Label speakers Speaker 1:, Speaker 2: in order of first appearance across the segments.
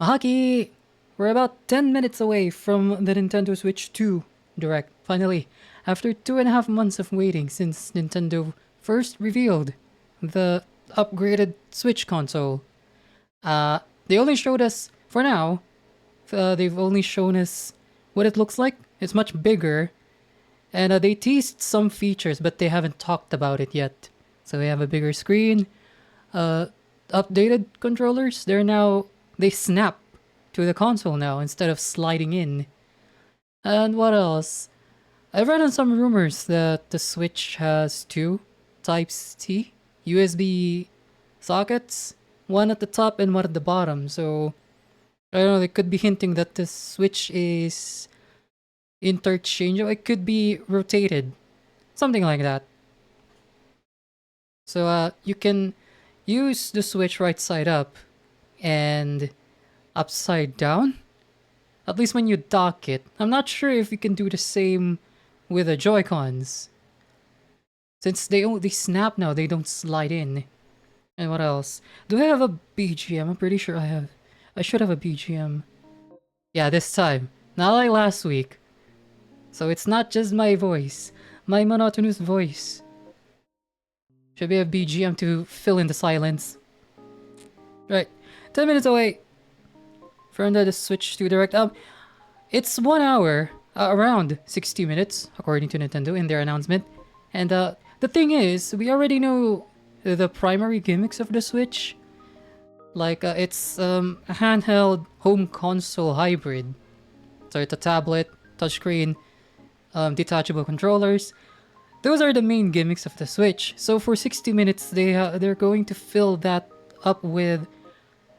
Speaker 1: Mahaki! We're about 10 minutes away from the Nintendo Switch 2 Direct. Finally, after 2.5 months of waiting since Nintendo first revealed the upgraded Switch console. They only showed us, for now, they've only shown us what it looks like. It's much bigger, and they teased some features, but they haven't talked about it yet. So we have a bigger screen, updated controllers. They snap to the console now instead of sliding in. And what else? I've read on some rumors that the Switch has two Type-C USB sockets, one at the top and one at the bottom. So I don't know, they could be hinting that the Switch is interchangeable. It could be rotated, something like that. So you can use the Switch right side up and upside down, at least when you dock it. I'm not sure if you can do the same with the Joy-Cons, since they snap now, they don't slide in. And what else? Do I have a BGM? I'm pretty sure I have. I should have a BGM. Yeah, this time. Not like last week. So it's not just my voice. My monotonous voice. Should be a BGM to fill in the silence. Right. 10 minutes away from the Switch 2 Direct. It's 1 hour, around 60 minutes, according to Nintendo in their announcement. And the thing is, we already know the primary gimmicks of the Switch. Like, it's a handheld home console hybrid. So it's a tablet, touchscreen, detachable controllers. Those are the main gimmicks of the Switch. So for 60 minutes, they're going to fill that up with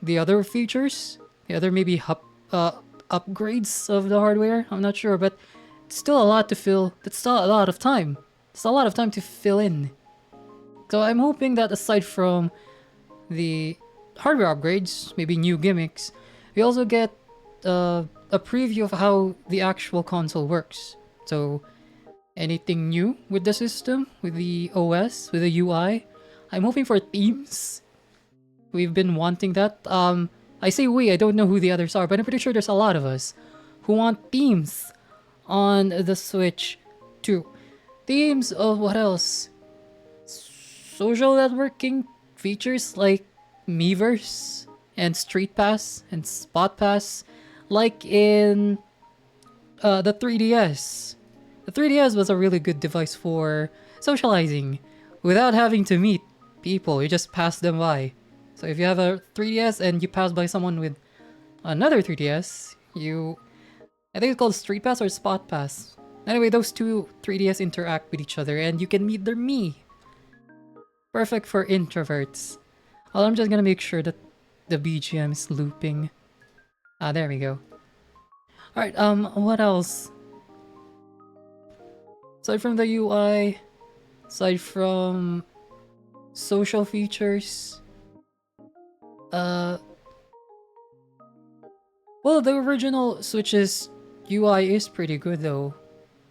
Speaker 1: the other features, the other maybe upgrades of the hardware. I'm not sure, but it's still a lot to fill. That's still a lot of time. It's a lot of time to fill in. So I'm hoping that aside from the hardware upgrades, maybe new gimmicks, we also get a preview of how the actual console works. So anything new with the system, with the OS, with the UI. I'm hoping for themes. We've been wanting that. I say we, I don't know who the others are, but I'm pretty sure there's a lot of us who want themes on the Switch too. Themes of what else? Social networking features like Miiverse and Street Pass and Spot Pass, like in the 3DS. The 3DS was a really good device for socializing without having to meet people. You just pass them by. So if you have a 3DS and you pass by someone with another 3DS, I think it's called Street Pass or Spot Pass. Anyway, those two 3DS interact with each other and you can meet their me. Perfect for introverts. Well, I'm just gonna make sure that the BGM is looping. There we go. Alright, what else? Aside from the UI, aside from social features, well, the original Switch's UI is pretty good though.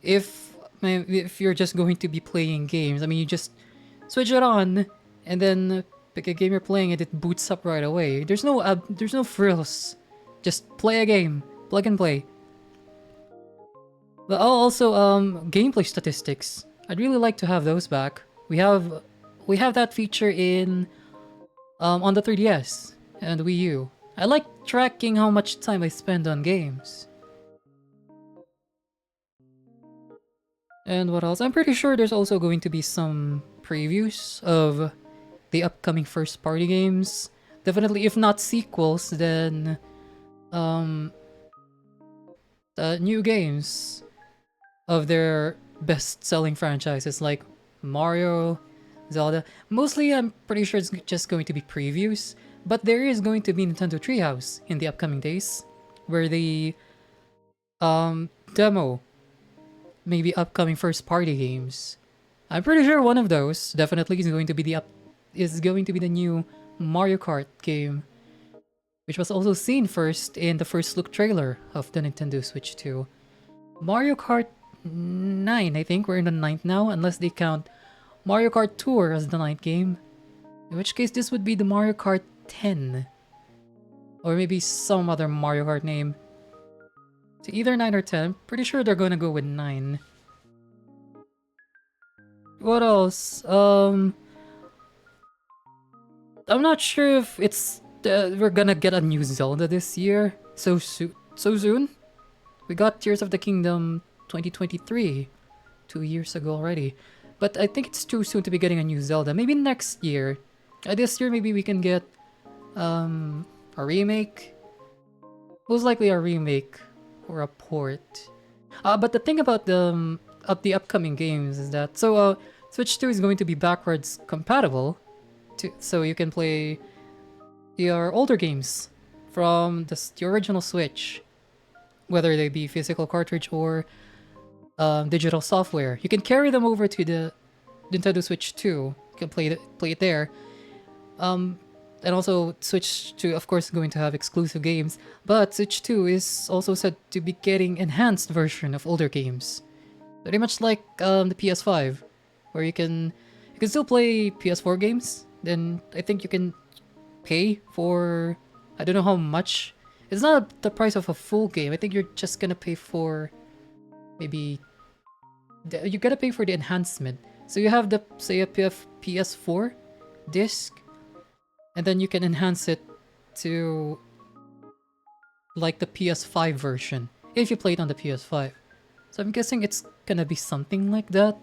Speaker 1: If you're just going to be playing games, I mean, you just switch it on and then pick a game you're playing and it boots up right away. There's no frills. Just play a game, plug and play. But also, gameplay statistics. I'd really like to have those back. We have that feature in on the 3DS and Wii U. I like tracking how much time I spend on games. And what else? I'm pretty sure there's also going to be some previews of the upcoming first-party games. Definitely, if not sequels, then new games of their best-selling franchises like Mario, Zelda. Mostly, I'm pretty sure it's just going to be previews, but there is going to be Nintendo Treehouse in the upcoming days, where the demo maybe upcoming first-party games. I'm pretty sure one of those definitely is going to be the new Mario Kart game, which was also seen first in the first look trailer of the Nintendo Switch 2. Mario Kart 9, I think. We're in the 9th now, unless they count Mario Kart Tour as the 9th game. In which case, this would be the Mario Kart 10. Or maybe some other Mario Kart name. So either 9 or 10. Pretty sure they're gonna go with 9. What else? I'm not sure if it's we're gonna get a new Zelda this year. So soon? We got Tears of the Kingdom 2023. 2 years ago already. But I think it's too soon to be getting a new Zelda. Maybe next year. This year maybe we can get a remake. Most likely a remake or a port. But the thing about the upcoming games is that Switch 2 is going to be backwards compatible, so you can play your older games from the original Switch, whether they be physical cartridge or digital software. You can carry them over to the Nintendo Switch 2. You can play it there. And also Switch 2, of course, is going to have exclusive games, but Switch 2 is also said to be getting enhanced version of older games. Pretty much like the PS5, where you can still play PS4 games. Then I think you can pay for, I don't know how much. It's not the price of a full game. I think you're just gonna pay for maybe you gotta pay for the enhancement. So you have the, say, a PS4 disc, and then you can enhance it to like the PS5 version if you play it on the PS5. So I'm guessing it's gonna be something like that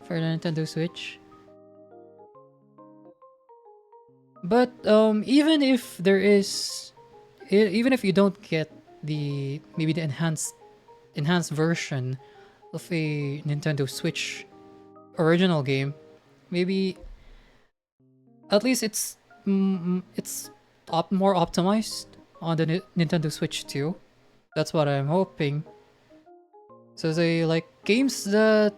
Speaker 1: for the Nintendo Switch. But even if there is, even if you don't get the maybe the enhanced version of a Nintendo Switch original game, maybe at least it's more optimized on the Nintendo Switch 2. That's what I'm hoping. So they like games that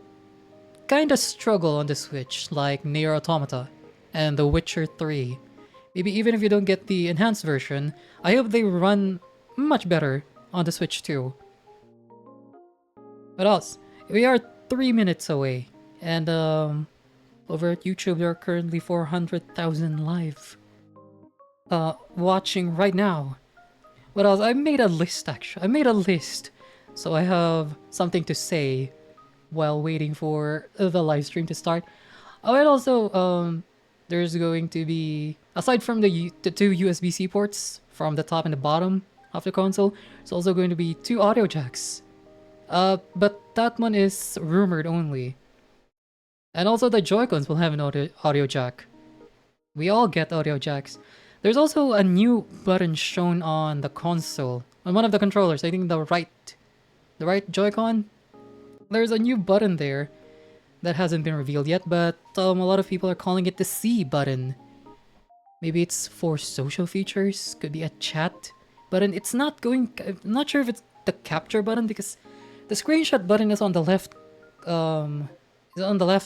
Speaker 1: kinda struggle on the Switch, like Nier Automata and The Witcher 3. Maybe even if you don't get the enhanced version, I hope they run much better on the Switch 2. What else? We are 3 minutes away, and over at YouTube there are currently 400,000 live watching right now. What else? I made a list actually. I made a list, so I have something to say while waiting for the live stream to start. Oh, and also there's going to be, aside from the two USB-C ports from the top and the bottom of the console, there's also going to be 2 audio jacks. But that one is rumored only. And also the Joy-Cons will have an audio jack. We all get audio jacks. There's also a new button shown on the console, on one of the controllers. I think the right Joy-Con. There's a new button there that hasn't been revealed yet, but a lot of people are calling it the C button. Maybe it's for social features, could be a chat button. It's not going, I'm not sure if it's the capture button because the screenshot button is on the left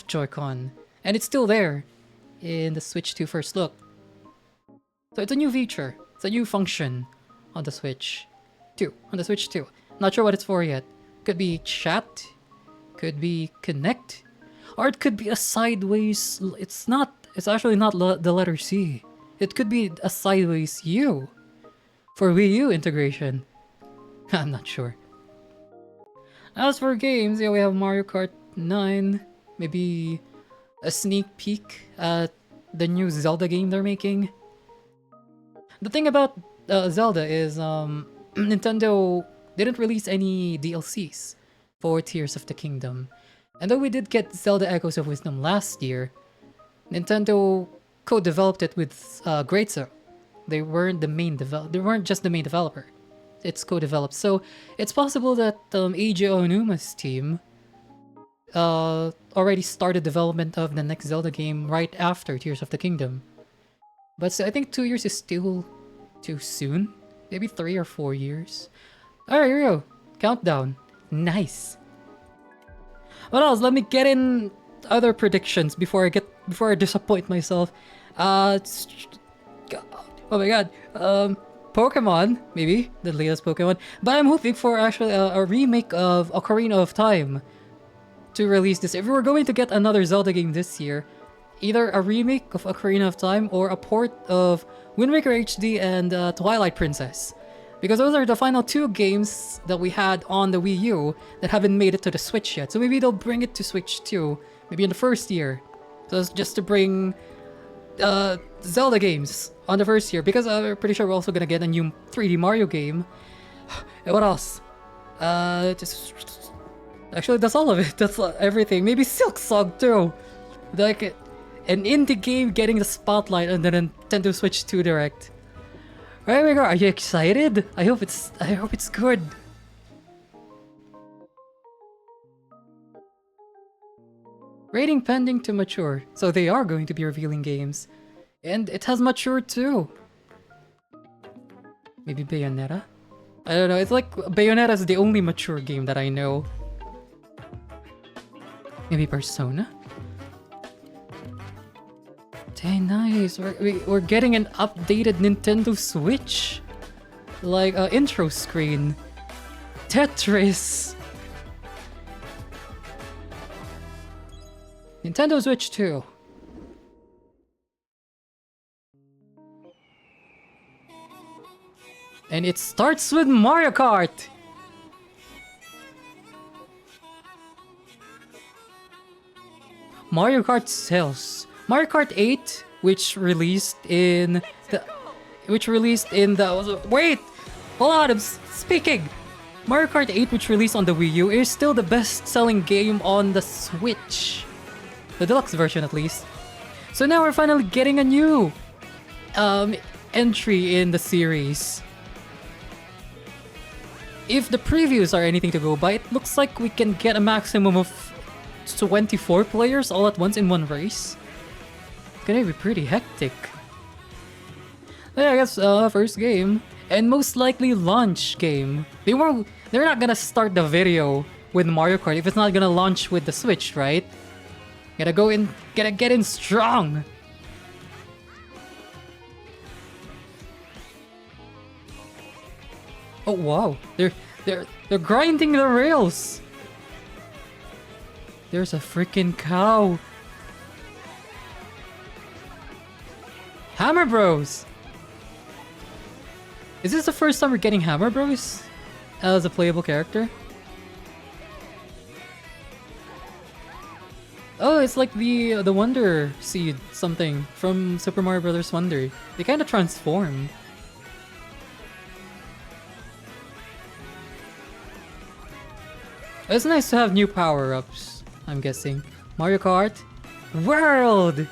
Speaker 1: Joy-Con, and it's still there in the Switch 2 first look. So it's a new feature, it's a new function on the Switch 2. Not sure what it's for yet. Could be chat, could be connect, or it could be a sideways, it's actually not the letter C. It could be a sideways U for Wii U integration. I'm not sure. As for games, yeah, we have Mario Kart 9, maybe a sneak peek at the new Zelda game they're making. The thing about Zelda is Nintendo didn't release any DLCs for Tears of the Kingdom. And though we did get Zelda Echoes of Wisdom last year, Nintendo co-developed it with Great Zero. They weren't just the main developer. It's co-developed. So it's possible that Eiji Onuma's team already started development of the next Zelda game right after Tears of the Kingdom. But I think 2 years is still too soon. Maybe 3 or 4 years. Alright, here we go. Countdown. Nice. What else? Let me get in other predictions before I disappoint myself. Oh my god. Pokemon, maybe the latest Pokemon. But I'm hoping for actually a remake of Ocarina of Time to release this. If we were going to get another Zelda game this year, either a remake of Ocarina of Time or a port of Wind Waker HD and Twilight Princess. Because those are the final two games that we had on the Wii U that haven't made it to the Switch yet. So maybe they'll bring it to Switch too, maybe in the first year. So it's just to bring Zelda games on the first year, because I'm pretty sure we're also gonna get a new 3D Mario game. And what else? Actually, that's all of it. That's everything. Maybe Silk Song too. Like an indie game getting the spotlight on the Nintendo Switch 2 Direct. Right, Mega, are you excited? I hope it's good. Rating pending to mature. So they are going to be revealing games. And it has matured too. Maybe Bayonetta? I don't know, it's like Bayonetta is the only mature game that I know. Maybe Persona? Dang, nice. We're getting an updated Nintendo Switch. Like intro screen. Tetris. Nintendo Switch 2. And it starts with Mario Kart! Mario Kart sales. Mario Kart 8, which released in the... Wait! Hold on, I'm speaking! Mario Kart 8, which released on the Wii U, is still the best-selling game on the Switch. The deluxe version, at least. So now we're finally getting a new entry in the series. If the previews are anything to go by, it looks like we can get a maximum of 24 players all at once in one race. It's gonna be pretty hectic. Yeah, I guess first game. And most likely launch game. They're not gonna start the video with Mario Kart if it's not gonna launch with the Switch, right? Gotta go in, gotta get in strong. Oh wow, they're grinding the rails. There's a freaking cow. Hammer Bros. Is this the first time we're getting Hammer Bros as a playable character? Oh, it's like the Wonder Seed something from Super Mario Bros. Wonder. They kind of transform. It's nice to have new power-ups, I'm guessing. Mario Kart World!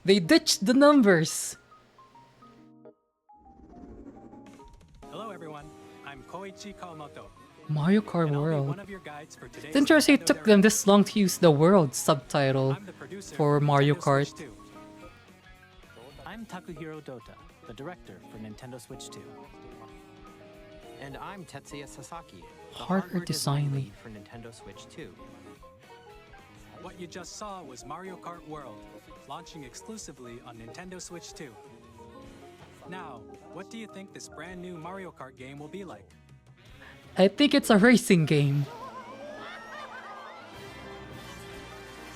Speaker 1: They ditched the numbers!
Speaker 2: Hello everyone, I'm Koichi Kawamoto.
Speaker 1: Mario Kart World. It's interesting it took them this long to use the World subtitle for Mario Kart.
Speaker 3: I'm Takuhiro Dota, the director for Nintendo Switch 2.
Speaker 4: And I'm Tetsuya Sasaki, the
Speaker 1: Hardware design
Speaker 4: lead for Nintendo Switch 2.
Speaker 2: What you just saw was Mario Kart World, launching exclusively on Nintendo Switch 2. Now, what do you think this brand new Mario Kart game will be like?
Speaker 1: I think it's a racing game.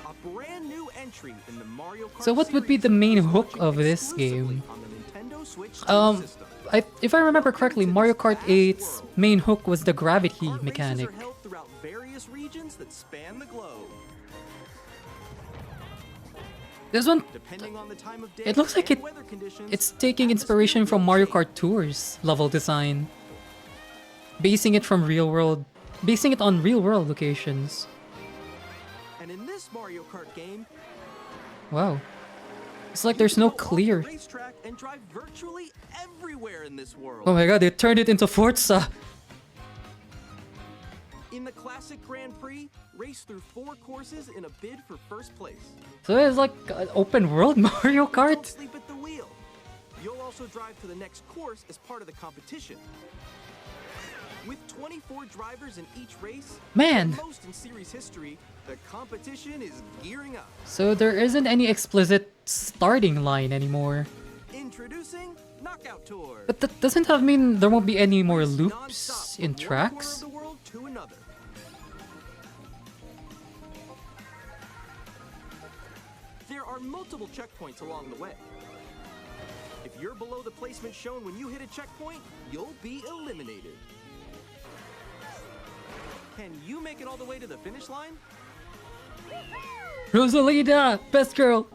Speaker 5: A brand new entry in the Mario Kart
Speaker 1: So what would be the main hook of this game?
Speaker 5: on the Nintendo Switch 2 system.
Speaker 1: If I remember correctly, Mario Kart 8's main hook was the gravity
Speaker 5: Kart
Speaker 1: mechanic.
Speaker 5: races are held throughout various regions that span the globe.
Speaker 1: This one,
Speaker 5: Depending on the time of day
Speaker 1: it looks like
Speaker 5: and weather conditions,
Speaker 1: it's taking inspiration from Mario Kart Tour's level design. Basing it on real world locations.
Speaker 5: And in this Mario Kart game,
Speaker 1: Wow. It's like there's no
Speaker 5: you can go off the
Speaker 1: clear.
Speaker 5: racetrack and drive virtually everywhere in this world.
Speaker 1: Oh my god, they turned it into Forza.
Speaker 5: In the classic Grand Prix, race through 4 courses in a bid for first place.
Speaker 1: So it's like an open world Mario
Speaker 5: Don't
Speaker 1: Kart.
Speaker 5: sleep at the wheel. You'll also drive to the next course as part of the competition. With 24 drivers in each race,
Speaker 1: Man.
Speaker 5: the most in series history, the competition is gearing up.
Speaker 1: So there isn't any explicit starting line anymore.
Speaker 5: Introducing Knockout Tour.
Speaker 1: But that doesn't have mean there won't be any more loops
Speaker 5: Non-stop
Speaker 1: in
Speaker 5: from one
Speaker 1: tracks.
Speaker 5: corner of the world to another. There multiple checkpoints along the way. If you're below the placement shown when you hit a checkpoint, you'll be eliminated. Can you make it all the way to the finish line?
Speaker 1: Rosalina, best girl.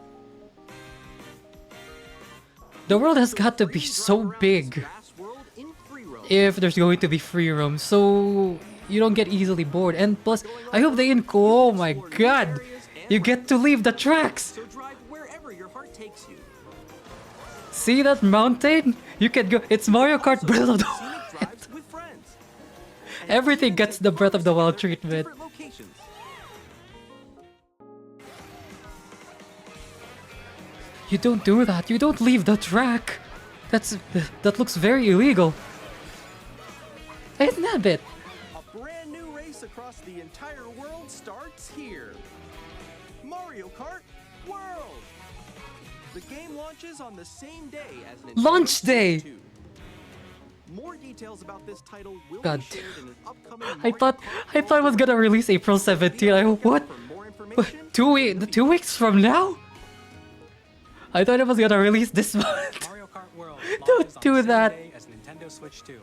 Speaker 1: The world has got to be so big if there's going to be free roam, so you don't get easily bored. And plus, I hope they oh my god, you get to leave the tracks.
Speaker 5: So drive wherever your heart takes you.
Speaker 1: See that mountain? You can go. It's Mario Kart Breath of the
Speaker 5: Scenic
Speaker 1: Wild.
Speaker 5: drives with friends. And
Speaker 1: Everything gets the Breath of the Wild treatment.
Speaker 5: different locations.
Speaker 1: You don't do that. You don't leave the track. That looks very illegal. Hey, Nabbit.
Speaker 5: A brand new race across the entire world starts here. Mario Kart World. The game launches on the same day as Nintendo
Speaker 1: Launch
Speaker 5: Switch
Speaker 1: day.
Speaker 5: 2. More details about this title will
Speaker 1: God.
Speaker 5: be shared in an upcoming
Speaker 1: I thought it was gonna release April 17th. I hope what?
Speaker 5: For more information,
Speaker 1: 2 weeks from now? I thought it was gonna release this month.
Speaker 2: Mario Kart World
Speaker 1: Don't
Speaker 2: launches on
Speaker 1: do
Speaker 2: the same
Speaker 1: that.
Speaker 2: day as Nintendo Switch 2.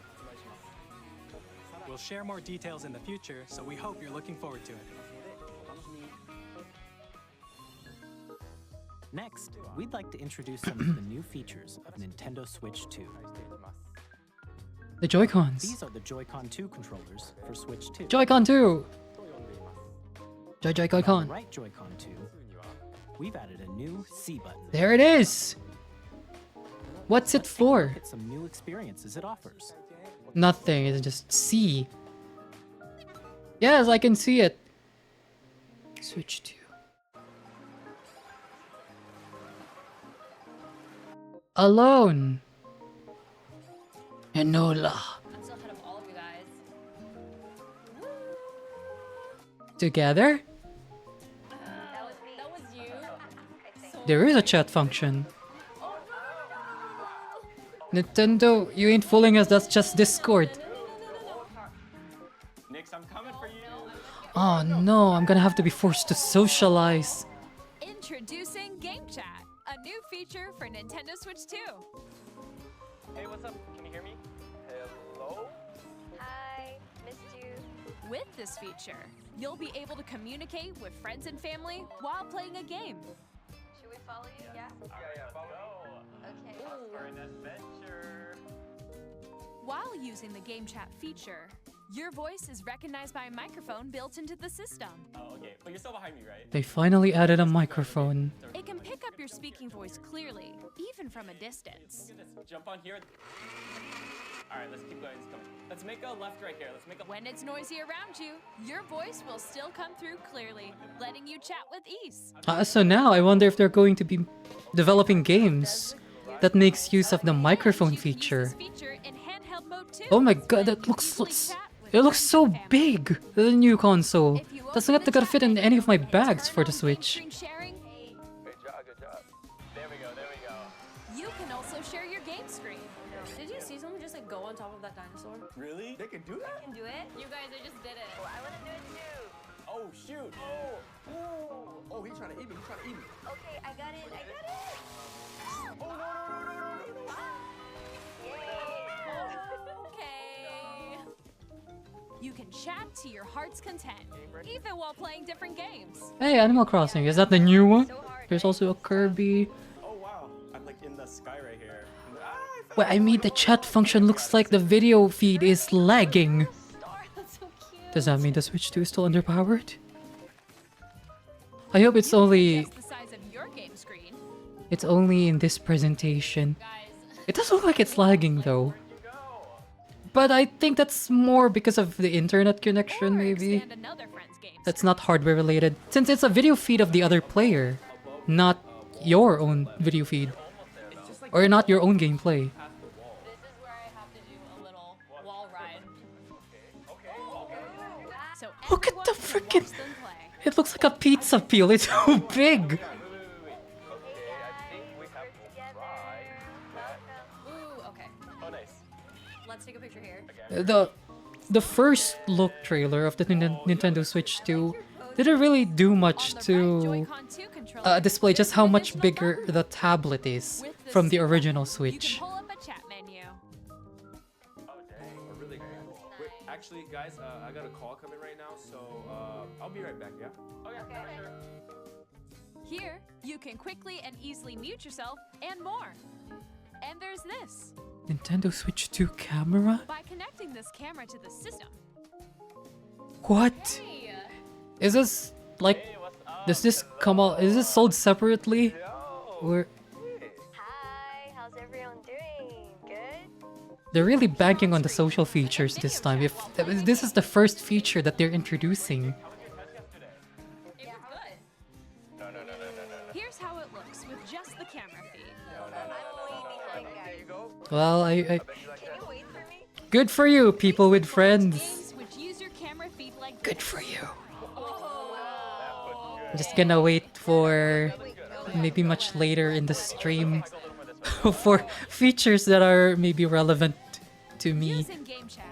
Speaker 2: We'll share more details in the future, so we hope you're looking forward to it.
Speaker 3: Next, we'd like to introduce some of the new features of Nintendo Switch 2.
Speaker 1: The Joy-Cons.
Speaker 3: These are the Joy-Con 2 controllers for Switch 2.
Speaker 1: Joy-Con 2.
Speaker 3: On the
Speaker 1: Joy-Con.
Speaker 3: right Joy-Con 2, we've added a new C button.
Speaker 1: There it is. What's it for?
Speaker 3: It's some new experiences it offers.
Speaker 1: Nothing. It's just C. Yes, I can see it. Switch 2. Alone. Enola.
Speaker 6: I'm still ahead of all of you guys.
Speaker 1: Together?
Speaker 6: That was you.
Speaker 1: There is a chat function. Nintendo, you ain't fooling us, that's just Discord.
Speaker 7: Nix, I'm coming for you.
Speaker 1: Oh no, I'm gonna have to be forced to socialize.
Speaker 6: Introducing Game Chat, a new feature for Nintendo Switch 2.
Speaker 7: Hey, what's up? Can you hear me? Hello?
Speaker 8: Hi, missed you.
Speaker 6: With this feature, you'll be able to communicate with friends and family while playing a game.
Speaker 8: Should we follow you? Yeah.
Speaker 7: Yeah, follow.
Speaker 8: Okay.
Speaker 7: For an adventure.
Speaker 6: While using the Game Chat feature, your voice is recognized by a microphone built into the system.
Speaker 7: Oh, okay. But you're still behind me, right?
Speaker 1: They finally added a microphone.
Speaker 6: It can pick up your speaking voice clearly, even from a distance.
Speaker 7: Look at this. Jump on here. Alright, let's keep going. Let's make a left right here. Let's make a...
Speaker 6: When it's noisy around you, your voice will still come through clearly, letting you chat with ease.
Speaker 1: So now I wonder if they're going to be developing games that makes use of the microphone
Speaker 6: You can use
Speaker 1: feature.
Speaker 6: this feature in handheld mode too,
Speaker 1: Oh my god,
Speaker 6: so
Speaker 1: that looks
Speaker 6: easily chat with
Speaker 1: it looks
Speaker 6: friends
Speaker 1: so
Speaker 6: and family.
Speaker 1: big. The new console.
Speaker 6: If you
Speaker 1: That's
Speaker 6: open
Speaker 1: not
Speaker 6: the
Speaker 1: gonna
Speaker 6: chat
Speaker 1: fit in
Speaker 6: menu
Speaker 1: any of my
Speaker 6: and
Speaker 1: bags
Speaker 6: turn
Speaker 1: for the
Speaker 6: on
Speaker 1: Switch.
Speaker 6: screen sharing,
Speaker 7: Good job. There we go.
Speaker 6: you can also share your game screen.
Speaker 8: Did you see someone just like go on top of that dinosaur?
Speaker 7: Really? They can do that?
Speaker 8: Can do it?
Speaker 6: You guys, I just did it.
Speaker 8: Oh, I want to do it too.
Speaker 7: Oh, shoot. Oh, he's trying to eat me.
Speaker 8: Okay, I got it.
Speaker 7: Oh, no.
Speaker 6: Okay. You can chat to your heart's content, even while playing different games.
Speaker 1: Hey, Animal Crossing, is that the new one?
Speaker 8: So hard,
Speaker 1: There's
Speaker 8: right?
Speaker 1: also a Kirby.
Speaker 7: Oh, wow. I'm like in the sky right here.
Speaker 1: Well, I mean the chat function looks like the video feed is lagging.
Speaker 6: Star, that's so cute.
Speaker 1: Does that mean the Switch 2 is still underpowered? I hope it's only
Speaker 6: Adjust the size of your game screen.
Speaker 1: in this presentation.
Speaker 6: Guys,
Speaker 1: It does look like it's lagging though. But I think that's more because of the internet connection
Speaker 6: or
Speaker 1: maybe.
Speaker 6: expand another friend's game
Speaker 1: That's not hardware related, since it's a video feed of the other player, not your own video feed. Or not your own gameplay.
Speaker 6: This is where I have to do a little wall ride. So
Speaker 1: Look at the
Speaker 6: everyone can
Speaker 1: frickin'...
Speaker 6: watch them play.
Speaker 1: It looks like a pizza peel, it's so big!
Speaker 6: Ooh, okay.
Speaker 7: Oh, nice.
Speaker 6: Let's take a picture here.
Speaker 1: The first look trailer of the Nintendo Switch 2 didn't really do
Speaker 6: On
Speaker 1: much
Speaker 6: the right
Speaker 1: to
Speaker 6: Joy-Con 2 controller,
Speaker 1: display just
Speaker 6: there's
Speaker 1: how
Speaker 6: an
Speaker 1: much
Speaker 6: additional
Speaker 1: bigger
Speaker 6: button.
Speaker 1: the tablet is
Speaker 6: With the
Speaker 1: from the
Speaker 6: stick
Speaker 1: original
Speaker 6: button,
Speaker 1: Switch.
Speaker 6: You can pull up a chat menu.
Speaker 7: Oh, dang. We're really cool. Wait, actually, guys, I got a call coming right now, so I'll be right back, yeah? Okay, sure.
Speaker 6: Here, you can quickly and easily mute yourself and more. And there's this.
Speaker 1: Nintendo Switch 2 camera?
Speaker 6: By connecting this camera to the system.
Speaker 1: What?
Speaker 6: Hey,
Speaker 1: Is this like? Does this come out? Is this sold separately? Or
Speaker 8: Hi, how's everyone doing? Good?
Speaker 1: they're really banking on the social features this time? If this is the first feature that they're introducing.
Speaker 6: it was good. Here's how it looks with just the camera feed.
Speaker 8: I'm way behind, guys.
Speaker 1: Well, I
Speaker 8: Can you wait for me?
Speaker 1: good for you, people with friends.
Speaker 6: Games which use your camera feed like
Speaker 1: Good for you.
Speaker 6: Oh.
Speaker 1: I'm just gonna wait for maybe much later in the stream for features that are maybe relevant to me.
Speaker 6: Using game chat.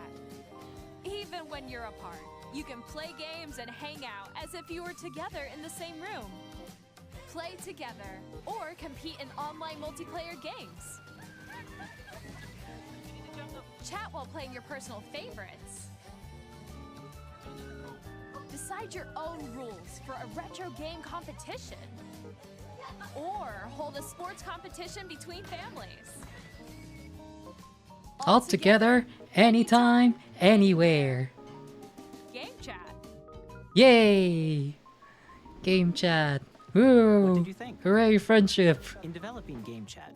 Speaker 6: Even when you're apart, you can play games and hang out as if you were together in the same room. Play together or compete in online multiplayer games. Chat while playing your personal favorites. Decide your own rules for a retro game competition. Or hold a sports competition between families.
Speaker 1: All together, anytime, anywhere.
Speaker 6: Game chat.
Speaker 1: Yay! Game chat. Woo!
Speaker 3: What did you think?
Speaker 1: Hooray, friendship.
Speaker 3: In developing Game Chat,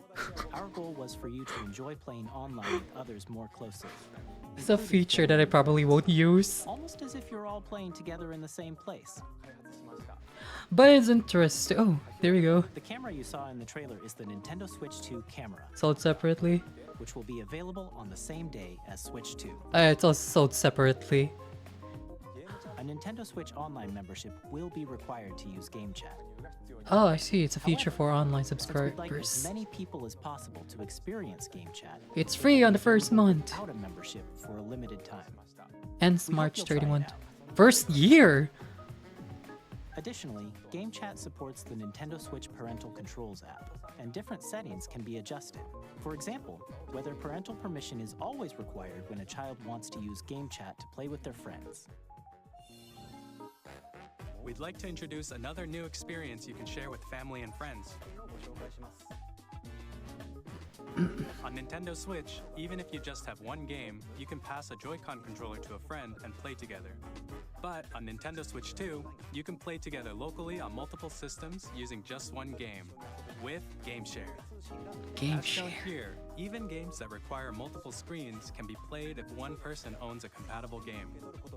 Speaker 3: our goal was for you to enjoy playing online with others more closely.
Speaker 1: It's a feature that I probably won't use,
Speaker 3: Almost as if you're all playing together in the same place.
Speaker 1: but it's interesting. Oh, there we go.
Speaker 3: The camera you saw in the trailer is the Nintendo Switch 2 camera,
Speaker 1: Sold separately.
Speaker 3: which will be available on the same day as Switch 2.
Speaker 1: It's also sold separately.
Speaker 3: A Nintendo Switch Online membership will be required to use Game Chat.
Speaker 1: Oh, I see. It's a feature
Speaker 3: However,
Speaker 1: for online
Speaker 3: Since we'd like as
Speaker 1: subscribers.
Speaker 3: many people as possible to experience Game Chat,
Speaker 1: It's free on the first month.
Speaker 3: without a membership for a limited time.
Speaker 1: Ends
Speaker 3: We hope
Speaker 1: March
Speaker 3: you'll try it
Speaker 1: 31.
Speaker 3: out.
Speaker 1: First year!
Speaker 3: Additionally, Game Chat supports the Nintendo Switch Parental Controls app, and different settings can be adjusted. For example, whether parental permission is always required when a child wants to use Game Chat to play with their friends.
Speaker 2: We'd like to introduce another new experience you can share with family and friends. On Nintendo Switch, even if you just have one game, you can pass a Joy-Con controller to a friend and play together. But on Nintendo Switch 2, you can play together locally on multiple systems using just one game, with Game Share.
Speaker 1: Game
Speaker 2: As shown
Speaker 1: share.
Speaker 2: here, even games that require multiple screens can be played if one person owns a compatible game.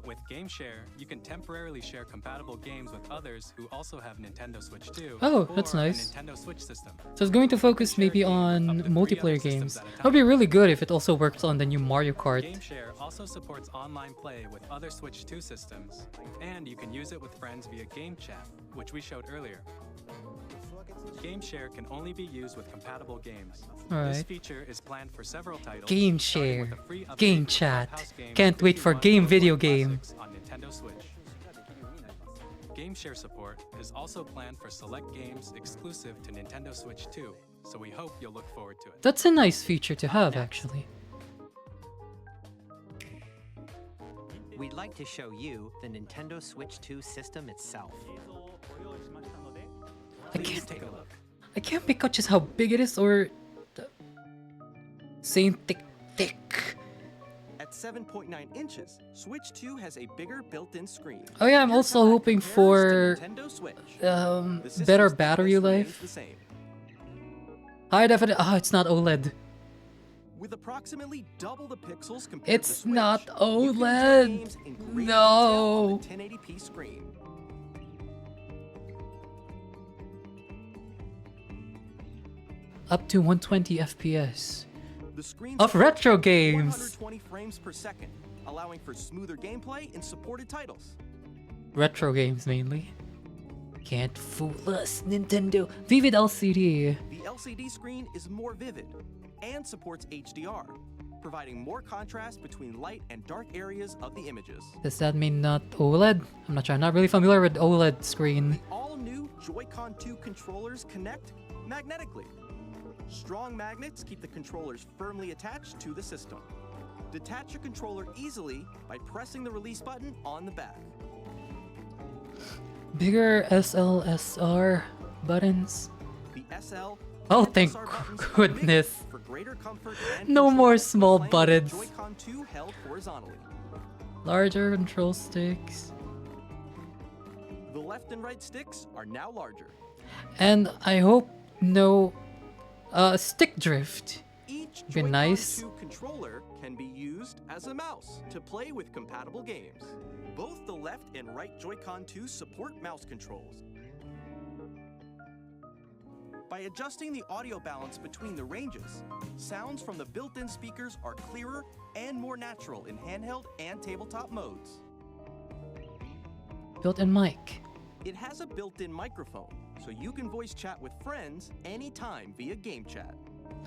Speaker 2: With Game Share, you can temporarily share compatible games with others who also have Nintendo Switch 2
Speaker 1: Oh,
Speaker 2: or
Speaker 1: that's
Speaker 2: a
Speaker 1: nice.
Speaker 2: Nintendo Switch system.
Speaker 1: So it's going to focus maybe on multiplayer games. That would be really good if it also works on the new Mario Kart.
Speaker 2: GameShare also supports online play with other Switch 2 systems, and you can use it with friends via Game Chat, which we showed earlier. GameShare can only be used with compatible games. This
Speaker 1: Alright.
Speaker 2: feature is planned for several titles.
Speaker 1: Game
Speaker 2: starting with
Speaker 1: Share.
Speaker 2: a free update
Speaker 1: Game
Speaker 2: for
Speaker 1: Chat.
Speaker 2: Clubhouse games
Speaker 1: Can't wait for
Speaker 2: 51
Speaker 1: game
Speaker 2: or
Speaker 1: video
Speaker 2: more
Speaker 1: game.
Speaker 2: classics on Nintendo Switch. GameShare support is also planned for select games exclusive to Nintendo Switch 2, so we hope you'll look forward to it.
Speaker 1: That's a nice feature to have, actually.
Speaker 4: We'd like to show you the Nintendo Switch 2 system itself.
Speaker 1: I can't make out just how big it is or same thick.
Speaker 5: At 7.9 inches, Switch 2 has a bigger built-in screen.
Speaker 1: Oh yeah, I'm
Speaker 5: Here's
Speaker 1: also
Speaker 5: how that
Speaker 1: hoping
Speaker 5: compares
Speaker 1: for
Speaker 5: to Nintendo Switch.
Speaker 1: better
Speaker 5: The system's
Speaker 1: battery
Speaker 5: thickness remains
Speaker 1: life.
Speaker 5: the same.
Speaker 1: High definition. Oh, it's not OLED.
Speaker 5: With approximately double the pixels compared to
Speaker 1: It's
Speaker 5: Switch,
Speaker 1: not
Speaker 5: you can enjoy
Speaker 1: OLED.
Speaker 5: games in great
Speaker 1: No.
Speaker 5: detail on the 1080p screen.
Speaker 1: Up to 120 FPS.
Speaker 5: The screen
Speaker 1: Of
Speaker 5: supports
Speaker 1: retro games.
Speaker 5: 120 frames per second, allowing for smoother gameplay in supported titles.
Speaker 1: Retro games mainly. Can't fool us, Nintendo. Vivid LCD.
Speaker 5: The LCD screen is more vivid and supports HDR. providing more contrast between light and dark areas of the images.
Speaker 1: Does that mean not OLED? I'm not sure. I'm not really familiar with OLED screen.
Speaker 5: The all-new Joy-Con 2 controllers connect magnetically. Strong magnets keep the controllers firmly attached to the system. Detach your controller easily by pressing the release button on the back.
Speaker 1: Bigger SLSR buttons.
Speaker 5: The SL
Speaker 1: Oh,
Speaker 5: and
Speaker 1: thank
Speaker 5: SR buttons are
Speaker 1: goodness.
Speaker 5: made for greater comfort and
Speaker 1: No
Speaker 5: control
Speaker 1: more
Speaker 5: when
Speaker 1: small
Speaker 5: playing with
Speaker 1: buttons.
Speaker 5: Joy-Con 2 held horizontally.
Speaker 1: Larger control sticks.
Speaker 5: The left and right sticks are now larger.
Speaker 1: And I hope no stick drift.
Speaker 5: Each
Speaker 1: Be
Speaker 5: Joy-Con
Speaker 1: nice.
Speaker 5: 2 controller can be used as a mouse to play with compatible games. Both the left and right Joy-Con 2 support mouse controls. By adjusting the audio balance between the ranges, sounds from the built-in speakers are clearer and more natural in handheld and tabletop modes.
Speaker 1: Built-in mic.
Speaker 5: It has a built-in microphone, so you can voice chat with friends anytime via game chat.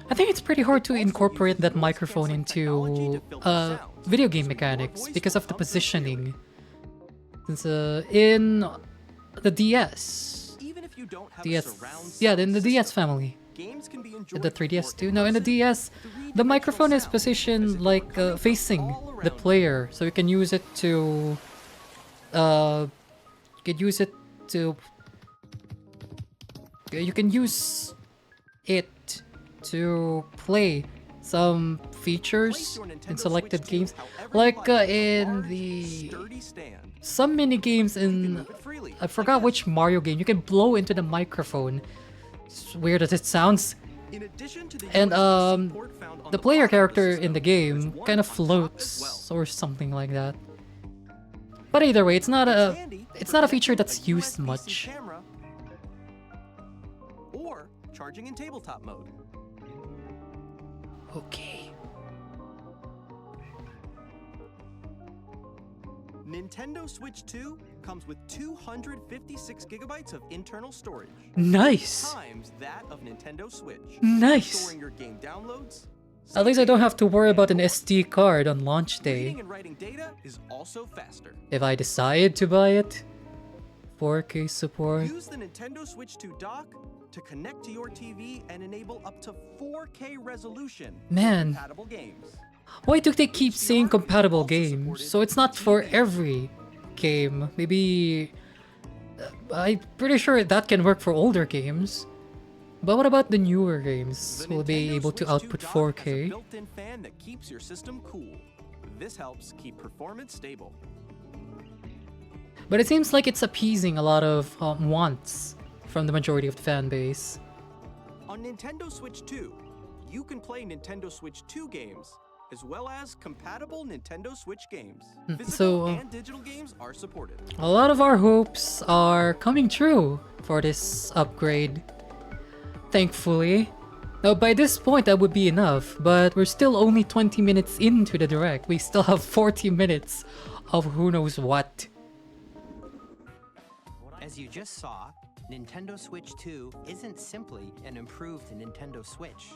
Speaker 1: I think it's pretty hard to incorporate that microphone into video game mechanics because of the positioning. Since in the DS,
Speaker 5: Even if you don't have a
Speaker 1: DS,
Speaker 5: surround
Speaker 1: yeah,
Speaker 5: sound
Speaker 1: in the DS
Speaker 5: system,
Speaker 1: family,
Speaker 5: games can be enjoyed
Speaker 1: the 3DS
Speaker 5: more
Speaker 1: too. No, in the DS, the microphone is positioned like facing the player, so you can use it to, you can use it to play some features in selected games, like in the some mini games in I forgot which Mario game. You can blow into the microphone. It's weird as it sounds. And the player character in the game kind of floats or something like that. But either way, it's not a feature that's used much.
Speaker 5: Or charging in tabletop mode.
Speaker 1: Okay.
Speaker 5: Nintendo Switch 2 comes with 256 gigabytes of internal storage.
Speaker 1: Nice.
Speaker 5: Times that of Nintendo Switch.
Speaker 1: Nice.
Speaker 5: Storing your game downloads.
Speaker 1: At least I don't have to worry about an SD card on launch day.
Speaker 5: Reading and writing data is also faster.
Speaker 1: If I decide to buy it. 4K support.
Speaker 5: Use the Nintendo Switch 2 dock to connect to your TV and enable up to 4K resolution for
Speaker 1: Man.
Speaker 5: compatible games.
Speaker 1: Why do they keep saying compatible games? So it's not for every game. Maybe... I'm pretty sure that can work for older games. But what about the newer games? Will they be able to output 4K?
Speaker 5: Built-in fan that keeps your system cool. This helps keep performance stable.
Speaker 1: But it seems like it's appeasing a lot of wants from the majority of the fan base.
Speaker 5: On Nintendo Switch 2, you can play Nintendo Switch 2 games as well as compatible Nintendo Switch games. Physical and digital games are supported.
Speaker 1: A lot of our hopes are coming true for this upgrade. Thankfully. Now by this point that would be enough, but we're still only 20 minutes into the direct. We still have 40 minutes of who knows what.
Speaker 4: As you just saw, Nintendo Switch 2 isn't simply an improved Nintendo Switch.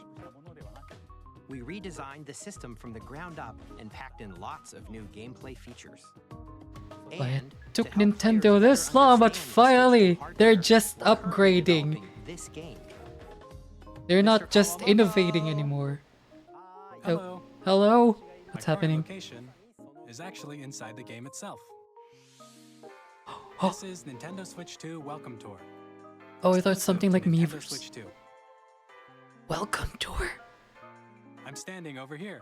Speaker 4: We redesigned the system from the ground up and packed in lots of new gameplay features.
Speaker 1: But it took Nintendo this long, but finally, they're just upgrading.
Speaker 4: This game.
Speaker 1: They're not just innovating anymore.
Speaker 2: Hello.
Speaker 1: Hello? What's
Speaker 2: My current
Speaker 1: happening?
Speaker 2: location is actually inside the game itself. This is Nintendo Switch 2 Welcome Tour.
Speaker 1: Oh, I thought something like
Speaker 2: Nintendo
Speaker 1: Miiverse.
Speaker 2: Switch 2.
Speaker 1: Welcome tour.
Speaker 2: I'm standing over here.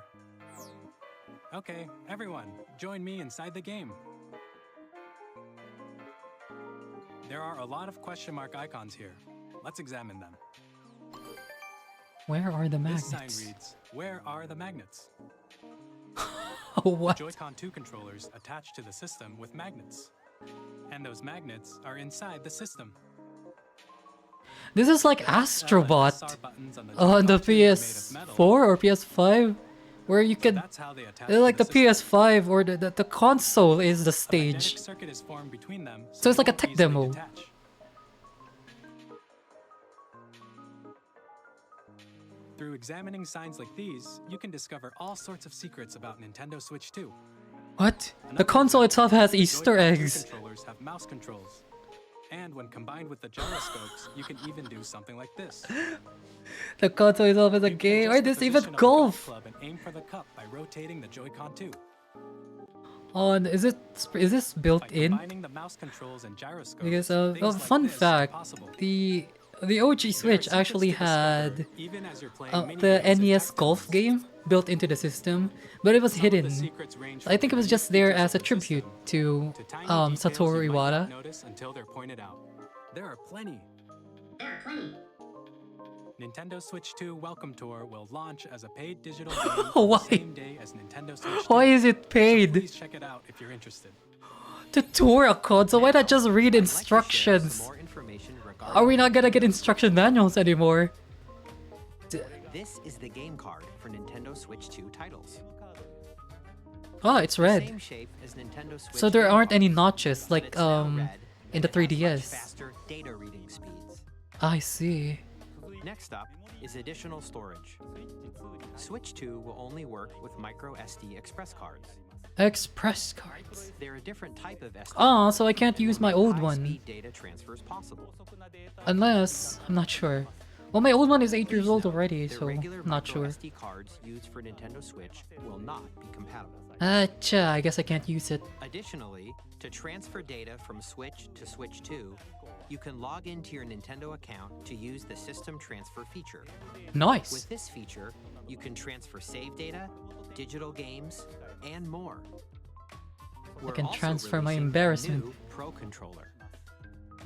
Speaker 2: Okay, everyone, join me inside the game. There are a lot of question mark icons here. Let's examine them.
Speaker 1: Where are the
Speaker 2: This
Speaker 1: magnets?
Speaker 2: sign reads, "Where are the magnets?"
Speaker 1: What?
Speaker 2: Joy-Con 2 controllers attached to the system with magnets. And those magnets are inside the system.
Speaker 1: This is like Astrobot
Speaker 2: SR buttons on the
Speaker 1: on the
Speaker 2: Joy-Con 2 are made of metal.
Speaker 1: PS4 or PS5, where you can,
Speaker 2: That's how they attach
Speaker 1: they're
Speaker 2: to
Speaker 1: like the
Speaker 2: system.
Speaker 1: PS5 or the console is the
Speaker 2: A magnetic
Speaker 1: stage.
Speaker 2: circuit is formed between them,
Speaker 1: So it's
Speaker 2: they
Speaker 1: like a
Speaker 2: won't
Speaker 1: tech
Speaker 2: easily
Speaker 1: demo.
Speaker 2: detach. Through examining signs like these, you can discover all sorts of secrets about Nintendo Switch 2.
Speaker 1: What? The console itself has Easter
Speaker 2: Joy-Con 2
Speaker 1: eggs.
Speaker 2: controllers have mouse controls. And when combined with the gyroscopes, you can even do something like this.
Speaker 1: The console itself is a
Speaker 2: You can
Speaker 1: game.
Speaker 2: adjust
Speaker 1: Or
Speaker 2: the
Speaker 1: there's even
Speaker 2: position of the
Speaker 1: golf.
Speaker 2: club and aim for the cup by rotating the Joy-Con 2.
Speaker 1: On is this built
Speaker 2: By
Speaker 1: in?
Speaker 2: combining the mouse controls and gyroscopes,
Speaker 1: Because
Speaker 2: things like
Speaker 1: fun
Speaker 2: this are
Speaker 1: fact,
Speaker 2: possible.
Speaker 1: the OG
Speaker 2: There are
Speaker 1: Switch
Speaker 2: secrets
Speaker 1: actually
Speaker 2: to discover,
Speaker 1: had
Speaker 2: even as you're playing
Speaker 1: the
Speaker 2: mini-games and
Speaker 1: NES golf
Speaker 2: tactics.
Speaker 1: game built into the system, but it was
Speaker 2: Some of the
Speaker 1: hidden.
Speaker 2: secrets range
Speaker 1: I think it
Speaker 2: from
Speaker 1: was
Speaker 2: the
Speaker 1: just
Speaker 2: unique
Speaker 1: there
Speaker 2: features
Speaker 1: as a
Speaker 2: of the
Speaker 1: tribute
Speaker 2: system
Speaker 1: to
Speaker 2: to tiny details
Speaker 1: Satoru
Speaker 2: you might not
Speaker 1: Iwata.
Speaker 2: notice until they're pointed out. There are plenty. Nintendo Switch 2 Welcome Tour will launch as a paid digital game on
Speaker 1: Why?
Speaker 2: the same day as Nintendo Switch 2.
Speaker 1: Why is it
Speaker 2: So
Speaker 1: paid?
Speaker 2: please check it out if you're interested.
Speaker 1: To tour a console? Why not just read
Speaker 4: I'd like to share some
Speaker 1: instructions?
Speaker 4: more information regarding
Speaker 1: Are we not gonna get instruction manuals anymore?
Speaker 4: This is the game card for Nintendo Switch 2 titles.
Speaker 1: Oh, it's
Speaker 4: The
Speaker 1: red.
Speaker 4: same shape as Nintendo Switch
Speaker 1: So there
Speaker 4: game
Speaker 1: aren't any
Speaker 4: cards,
Speaker 1: notches
Speaker 4: but
Speaker 1: like
Speaker 4: it's now red
Speaker 1: in the
Speaker 4: and it has much
Speaker 1: 3DS.
Speaker 4: faster data reading speeds.
Speaker 1: I see.
Speaker 4: Next up is additional storage. Switch 2 will only work with micro SD express cards.
Speaker 1: Express cards.
Speaker 4: They're a different type of SD.
Speaker 1: Oh, so I can't use my old one.
Speaker 4: High-speed data transfers possible.
Speaker 1: Unless, I'm not sure. Well, my old one is 8 years old already,
Speaker 4: The
Speaker 1: so
Speaker 4: regular
Speaker 1: I'm not
Speaker 4: micro
Speaker 1: sure.
Speaker 4: SD cards used for Nintendo Switch will not be compatible.
Speaker 1: Acha, I guess I can't use it.
Speaker 4: Additionally, to transfer data from Switch to Switch 2, you can log into your Nintendo account to use the system transfer feature.
Speaker 1: Nice.
Speaker 4: With this feature, you can transfer save data, digital games, and more. We're
Speaker 1: can
Speaker 4: also
Speaker 1: transfer my
Speaker 4: releasing a
Speaker 1: embarrassment.
Speaker 4: new Pro controller.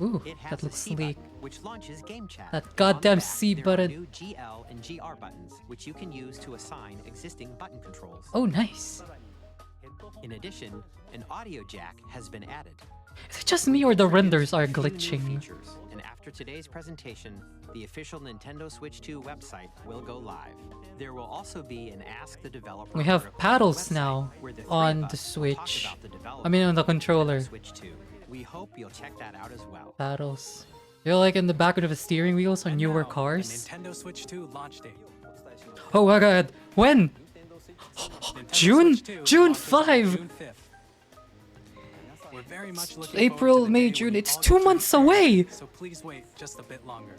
Speaker 1: Ooh,
Speaker 4: It has
Speaker 1: that
Speaker 4: a
Speaker 1: looks
Speaker 4: C
Speaker 1: sleek.
Speaker 4: button, which launches game chat.
Speaker 1: That
Speaker 4: On the
Speaker 1: goddamn
Speaker 4: back,
Speaker 1: C
Speaker 4: there are
Speaker 1: button.
Speaker 4: new GL and GR buttons, which you can use to assign existing button controls.
Speaker 1: Oh, nice.
Speaker 4: In addition, an audio jack has been added.
Speaker 1: Is it just me or the renders are
Speaker 4: Two new
Speaker 1: glitching?
Speaker 4: features, and after today's presentation, the official Nintendo Switch 2 website will go live. There will also be an Ask the Developer.
Speaker 1: We have
Speaker 4: or a
Speaker 1: paddles
Speaker 4: website
Speaker 1: now
Speaker 4: where the three
Speaker 1: on
Speaker 4: of
Speaker 1: the
Speaker 4: us will talk
Speaker 1: Switch.
Speaker 4: about the
Speaker 1: I mean, on the
Speaker 4: development of
Speaker 1: controller.
Speaker 4: Nintendo Switch 2. We hope you'll check that out as well.
Speaker 1: Paddles. You're like in the back of the steering wheels on
Speaker 2: And
Speaker 1: newer
Speaker 2: now, the
Speaker 1: cars.
Speaker 2: Nintendo Switch 2 launch date.
Speaker 1: Oh my god. When?
Speaker 2: Nintendo
Speaker 1: June?
Speaker 2: Switch 2
Speaker 1: June
Speaker 2: launches on
Speaker 1: 5.
Speaker 2: June 5th. We're very much looking
Speaker 1: April,
Speaker 2: forward to the
Speaker 1: May,
Speaker 2: day when
Speaker 1: June.
Speaker 2: you
Speaker 1: It's
Speaker 2: all
Speaker 1: 2
Speaker 2: get to
Speaker 1: months
Speaker 2: experience
Speaker 1: away.
Speaker 2: it, so please wait just a bit longer.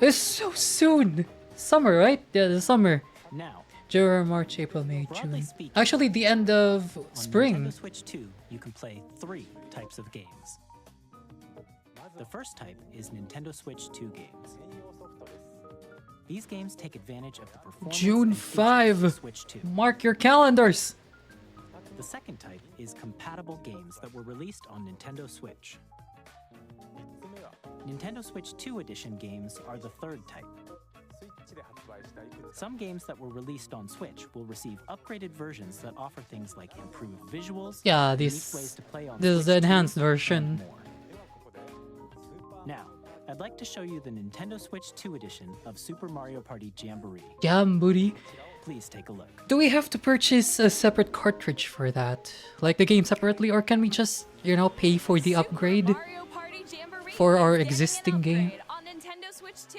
Speaker 1: It's so soon. Summer, right? Yeah, the summer.
Speaker 3: Now,
Speaker 1: January, March, April, May,
Speaker 3: broadly
Speaker 1: June.
Speaker 3: speaking,
Speaker 1: Actually, the end of
Speaker 3: on
Speaker 1: spring.
Speaker 3: Nintendo Switch 2, you can play 3 types of games. The first type is Nintendo Switch 2 games. These games take advantage of the performance
Speaker 1: June
Speaker 3: and features of
Speaker 1: 5.
Speaker 3: Switch 2.
Speaker 1: Mark your calendars.
Speaker 3: The second type is compatible games that were released on Nintendo Switch. Nintendo Switch 2 Edition games are the third type. Some games that were released on Switch will receive upgraded versions that offer things like improved visuals,
Speaker 1: Yeah,
Speaker 3: unique
Speaker 1: this
Speaker 3: ways to play on
Speaker 1: is
Speaker 3: Switch
Speaker 1: the
Speaker 3: 2,
Speaker 1: enhanced
Speaker 3: and
Speaker 1: version.
Speaker 3: more. Now, I'd like to show you the Nintendo Switch 2 Edition of Super Mario Party Jamboree.
Speaker 1: Jamboree.
Speaker 3: Please take a look.
Speaker 1: Do we have to purchase a separate cartridge for that? Like the game separately, or can we just, pay for the upgrade?
Speaker 6: Mario Party Jamboree
Speaker 1: for our
Speaker 6: is getting an
Speaker 1: existing game?
Speaker 6: upgrade on Nintendo Switch 2.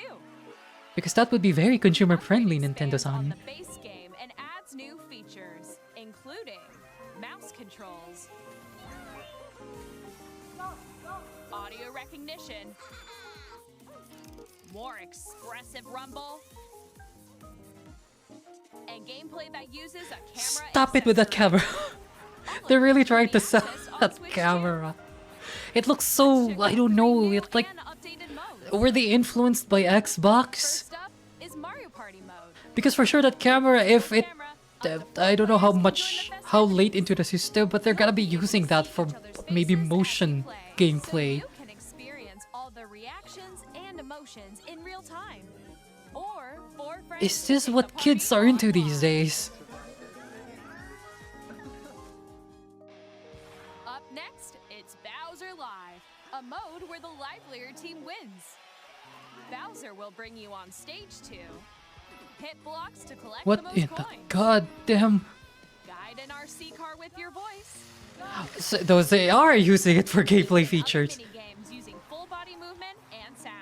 Speaker 1: Because that would be very consumer friendly,
Speaker 6: Upgrade expands on
Speaker 1: Nintendo-san.
Speaker 6: the base game and adds new features, including mouse controls, audio recognition, more expressive rumble, and gameplay that uses a camera.
Speaker 1: Stop it with that
Speaker 6: accessory.
Speaker 1: camera. They're really trying to sell
Speaker 6: Access on
Speaker 1: that
Speaker 6: Switch 2.
Speaker 1: camera. It looks so, I don't know, it's like,
Speaker 6: And updated modes.
Speaker 1: were they influenced by Xbox?
Speaker 6: First up is Mario Party mode.
Speaker 1: Because for sure that camera, if it,
Speaker 6: Camera,
Speaker 1: I don't know how late into the system, but they're gonna be using that for maybe motion
Speaker 6: So
Speaker 1: gameplay.
Speaker 6: you can experience all the reactions and emotions in real time. Or for friends
Speaker 1: Is
Speaker 6: to
Speaker 1: this
Speaker 6: take
Speaker 1: what
Speaker 6: the
Speaker 1: kids
Speaker 6: party
Speaker 1: are into
Speaker 6: online.
Speaker 1: these days?
Speaker 6: Up next, it's Bowser Live, a mode where the livelier team wins. Bowser will bring you on stage 2. Hit blocks to collect
Speaker 1: What
Speaker 6: the most
Speaker 1: in the
Speaker 6: coins.
Speaker 1: goddamn...
Speaker 6: Guide an RC car with your voice.
Speaker 1: So those they are using it for gameplay
Speaker 6: Other
Speaker 1: features.
Speaker 6: mini-games using full body movement and sound.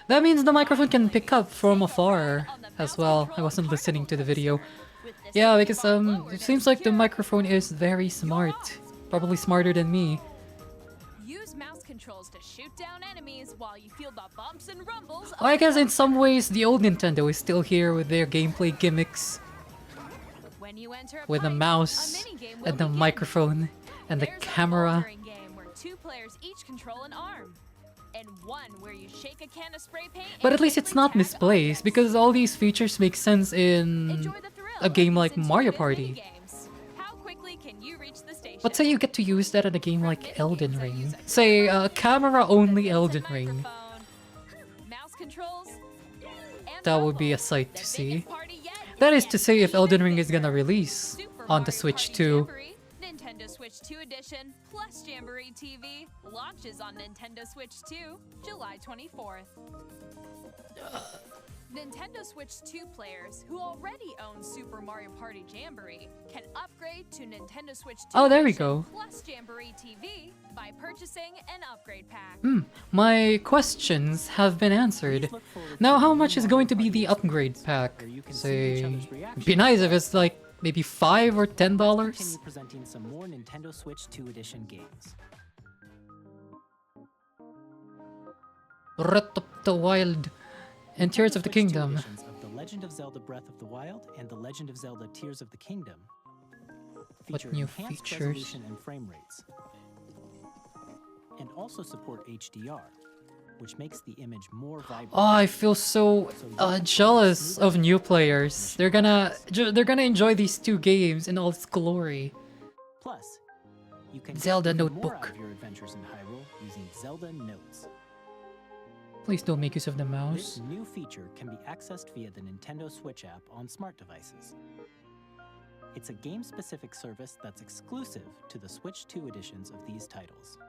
Speaker 1: That means the microphone can pick up from afar.
Speaker 6: On the
Speaker 1: as well. I wasn't listening to the video. Yeah, because it seems like the microphone is very smart. Probably smarter than me.
Speaker 6: Use mouse controls to shoot down enemies while you feel the bumps and rumbles.
Speaker 1: Well, I guess in some ways the old Nintendo is still here with their gameplay gimmicks.
Speaker 6: When you enter a
Speaker 1: With the
Speaker 6: fight,
Speaker 1: mouse
Speaker 6: a minigame will
Speaker 1: and the
Speaker 6: begin.
Speaker 1: microphone and the
Speaker 6: There's
Speaker 1: camera.
Speaker 6: a bouldering game where 2 players each control an arm, and one where you shake a can of spray paint.
Speaker 1: But
Speaker 6: and
Speaker 1: at least it's
Speaker 6: quickly
Speaker 1: not
Speaker 6: tag
Speaker 1: misplaced
Speaker 6: objects.
Speaker 1: because all these features make sense in
Speaker 6: Enjoy the thrill
Speaker 1: a
Speaker 6: of
Speaker 1: game
Speaker 6: these
Speaker 1: like Mario
Speaker 6: intuitive
Speaker 1: Party.
Speaker 6: minigames. How quickly can you reach the station?
Speaker 1: But say you get to use that in a game like Elden Ring. Say a camera-only Elden Ring.
Speaker 6: Mouse controls. And
Speaker 1: That would be a
Speaker 6: rumble.
Speaker 1: sight
Speaker 6: The
Speaker 1: to see.
Speaker 6: biggest party yet
Speaker 1: That is
Speaker 6: at
Speaker 1: to say if
Speaker 6: Even
Speaker 1: Elden Ring is
Speaker 6: Bigger.
Speaker 1: gonna release
Speaker 6: Super
Speaker 1: on the
Speaker 6: Mario
Speaker 1: Switch
Speaker 6: Party
Speaker 1: 2.
Speaker 6: Jamboree, Nintendo Switch 2 Edition plus Jamboree TV launches on Nintendo Switch 2, July 24th. Nintendo Switch 2 players who already own Super Mario Party Jamboree can upgrade to Nintendo Switch 2
Speaker 1: Oh, there we
Speaker 6: Edition
Speaker 1: go.
Speaker 6: plus Jamboree TV by purchasing an upgrade pack.
Speaker 1: My questions have been answered. Now, how much is going to be the upgrade pack? Say, it'd be nice if it's like maybe $5 or $10.
Speaker 3: Continue presenting some more Nintendo Switch 2 Edition games.
Speaker 1: Breath of the Wild and Tears of the
Speaker 3: Nintendo Switch 2
Speaker 1: Kingdom.
Speaker 3: editions of The Legend of Zelda Breath of the Wild and The Legend of Zelda Tears of the Kingdom
Speaker 1: What
Speaker 3: feature
Speaker 1: new
Speaker 3: enhanced
Speaker 1: features?
Speaker 3: resolution and frame rates, and also support HDR, which makes the image more vibrant.
Speaker 1: Oh, I feel so jealous of new players. They're gonna enjoy these two games in all its glory.
Speaker 3: Plus, you can
Speaker 1: Zelda
Speaker 3: get even more
Speaker 1: Notebook.
Speaker 3: out of your adventures in Hyrule using Zelda Notes.
Speaker 1: Please don't make use of the
Speaker 3: This
Speaker 1: mouse.
Speaker 3: new feature can be accessed via the Nintendo Switch app on smart devices. It's a game-specific service that's exclusive to the Switch 2 editions of these titles.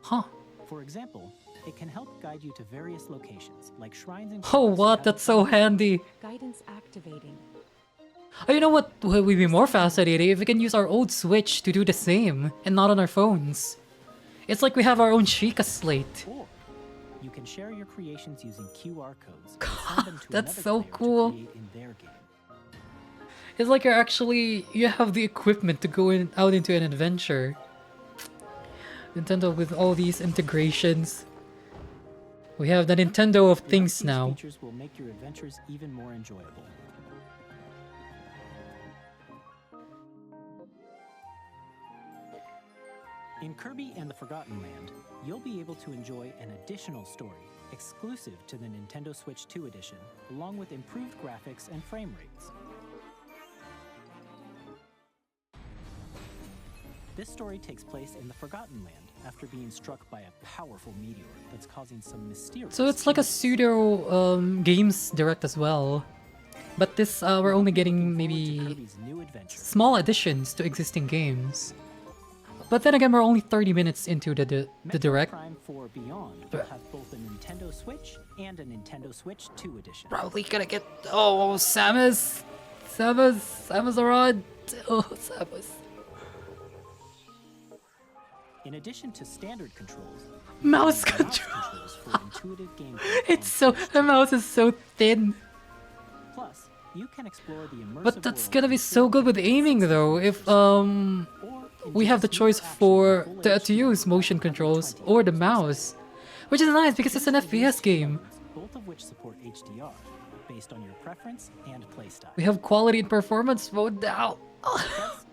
Speaker 1: Huh.
Speaker 3: For example, it can help guide you to various locations, like shrines and
Speaker 1: Oh,
Speaker 3: caves
Speaker 1: what?
Speaker 3: that
Speaker 1: That's so handy.
Speaker 9: Guidance activating.
Speaker 1: Oh, you know what would be more fascinating if we can use our old Switch to do the same and not on our phones. It's like we have our own Sheikah slate.
Speaker 3: Or you can share your creations using QR codes. and send them to
Speaker 1: That's
Speaker 3: another
Speaker 1: so
Speaker 3: player to
Speaker 1: cool.
Speaker 3: create in their game.
Speaker 1: It's like you have the equipment to go out into an adventure. Nintendo with all these integrations. We have the Nintendo of
Speaker 3: We hope
Speaker 1: things
Speaker 3: these
Speaker 1: now.
Speaker 3: features will make your adventures even more enjoyable. In Kirby and the Forgotten Land, you'll be able to enjoy an additional story exclusive to the Nintendo Switch 2 edition, along with improved graphics and frame rates. This story takes place in the Forgotten Land after being struck by a powerful meteor that's causing some mysterious
Speaker 1: So it's like a
Speaker 3: changes.
Speaker 1: pseudo games direct as well. But this we're only getting
Speaker 3: Looking forward to
Speaker 1: maybe
Speaker 3: Kirby's new adventure.
Speaker 1: small additions to existing games. But then again, we're only 30 minutes into the
Speaker 3: Metroid
Speaker 1: direct.
Speaker 3: Prime 4 Beyond will have both a Nintendo Switch and a Nintendo Switch 2 edition.
Speaker 1: Probably gonna get Samus Aran. Oh, Samus.
Speaker 3: In addition to standard controls,
Speaker 1: Mouse
Speaker 3: you can use
Speaker 1: control.
Speaker 3: controls for intuitive gameplay.
Speaker 1: It's so the mouse is so thin.
Speaker 3: Plus, you can explore the immersive
Speaker 1: But that's
Speaker 3: world
Speaker 1: gonna be
Speaker 3: in
Speaker 1: so good with aiming though. If
Speaker 3: or
Speaker 1: we have the
Speaker 3: enjoy
Speaker 1: choice
Speaker 3: smooth action
Speaker 1: for
Speaker 3: in full
Speaker 1: to
Speaker 3: HD
Speaker 1: use motion
Speaker 3: at
Speaker 1: controls
Speaker 3: 120
Speaker 1: or the
Speaker 3: frames per
Speaker 1: mouse, which is nice because it's an
Speaker 3: second. Here's
Speaker 1: FPS
Speaker 3: the
Speaker 1: game.
Speaker 3: buttons, both of which support HDR, based on your preference and playstyle.
Speaker 1: We have quality and performance mode now.
Speaker 3: Plus,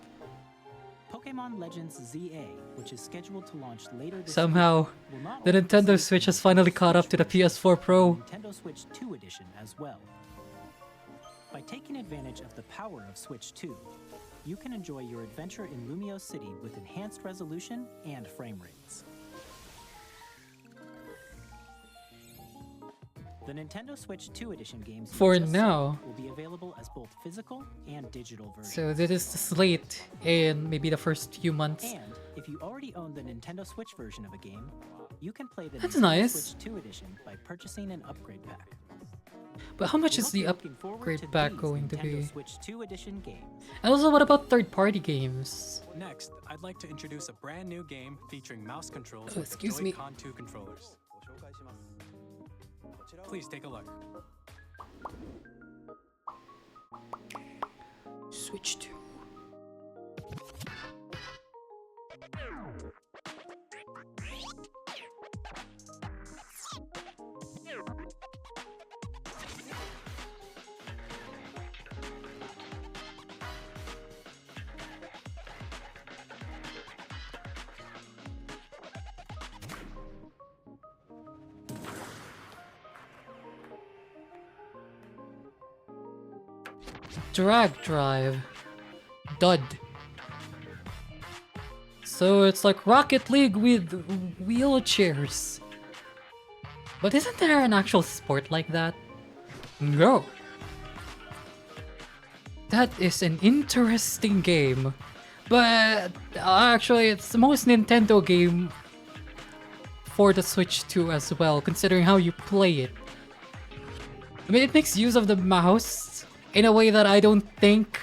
Speaker 3: Pokemon Legends ZA, which is scheduled to launch later this
Speaker 1: Somehow,
Speaker 3: year, will not
Speaker 1: the
Speaker 3: only
Speaker 1: Nintendo
Speaker 3: receive
Speaker 1: Switch has
Speaker 3: the
Speaker 1: finally
Speaker 3: Nintendo
Speaker 1: caught up to the
Speaker 3: Switch
Speaker 1: PS4 Pro.
Speaker 3: Nintendo Switch 2 edition as well. By taking advantage of the power of Switch 2, you can enjoy your adventure in Lumio City with enhanced resolution and frame rates. The Nintendo Switch 2 edition games you
Speaker 1: For
Speaker 3: just
Speaker 1: now.
Speaker 3: saw will be available as both physical and digital versions.
Speaker 1: So this is the slate in maybe the first few months.
Speaker 3: And if you already own the Nintendo Switch version of a game, you can play the
Speaker 1: That's
Speaker 3: Nintendo
Speaker 1: nice.
Speaker 3: Switch 2 edition by purchasing an upgrade pack.
Speaker 1: But how much
Speaker 3: We
Speaker 1: is
Speaker 3: hope
Speaker 1: the
Speaker 3: you're looking forward
Speaker 1: upgrade
Speaker 3: to
Speaker 1: pack
Speaker 3: these
Speaker 1: going to
Speaker 3: Nintendo
Speaker 1: be?
Speaker 3: Switch 2 edition games.
Speaker 1: And also, what about third-party games?
Speaker 2: Next, I'd like to introduce a brand new game featuring mouse controls
Speaker 1: Oh,
Speaker 2: with the
Speaker 1: excuse me.
Speaker 2: Joy-Con 2 controllers. Please take a look.
Speaker 1: Switch 2. Drag drive. Dud. So it's like Rocket League with wheelchairs. But isn't there an actual sport like that? No. That is an interesting game. But actually it's the most Nintendo game for the Switch 2 as well, considering how you play it. I mean, it makes use of the mouse in a way that I don't think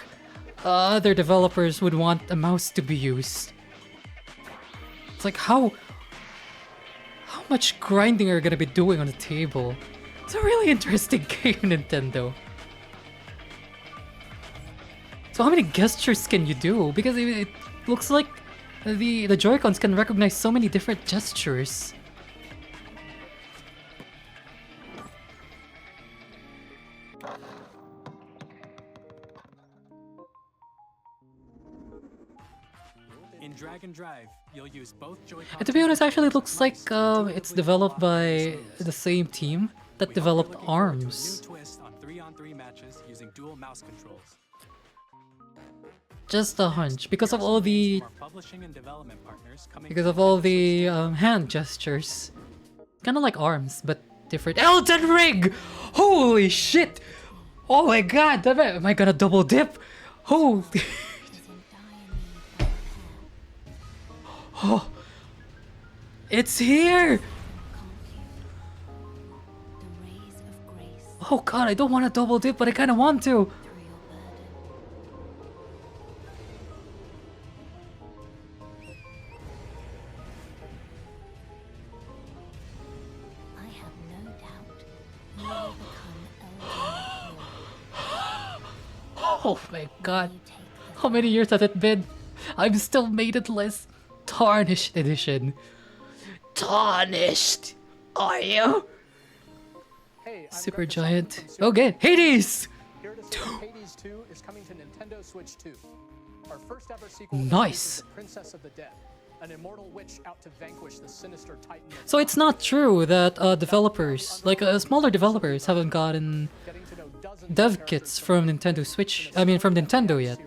Speaker 1: other developers would want a mouse to be used. It's like how much grinding are you gonna be doing on the table? It's a really interesting game, Nintendo. So how many gestures can you do? Because it looks like the Joy-Cons can recognize so many different gestures.
Speaker 2: In Drag and Drive, you'll use both Joy-Cons.
Speaker 1: And to be honest, actually it looks like it's developed by the same team that developed ARMS.
Speaker 2: New twist on 3-on-3 matches using dual mouse controls.
Speaker 1: Just a hunch, because of all the
Speaker 2: From our publishing and development partners coming
Speaker 1: hand gestures. Kind of like ARMS, but different. Elden Ring! Holy shit! Oh my god, am I gonna double dip? Holy... Oh, it's here! Oh god, I don't want to double dip, but I kind of want to.
Speaker 9: I have no doubt you will become Elden.
Speaker 1: Oh my god. How many years has it been? I'm still maidenless. Tarnished edition. Tarnished! Are you?
Speaker 10: Hey, I'm
Speaker 1: Super
Speaker 10: Greg
Speaker 1: Giant.
Speaker 10: from Super
Speaker 1: Okay, Hades!
Speaker 10: Here to say Hades 2 is coming to Nintendo Switch 2. Our first ever sequel
Speaker 1: Nice.
Speaker 10: introduces the Princess of the Dead, an immortal witch out to vanquish the sinister titan. of
Speaker 1: So it's not true that developers, like smaller developers, haven't gotten
Speaker 10: getting to know dozens of
Speaker 1: dev
Speaker 10: characters
Speaker 1: kits from Nintendo Switch. I mean, from Nintendo yet.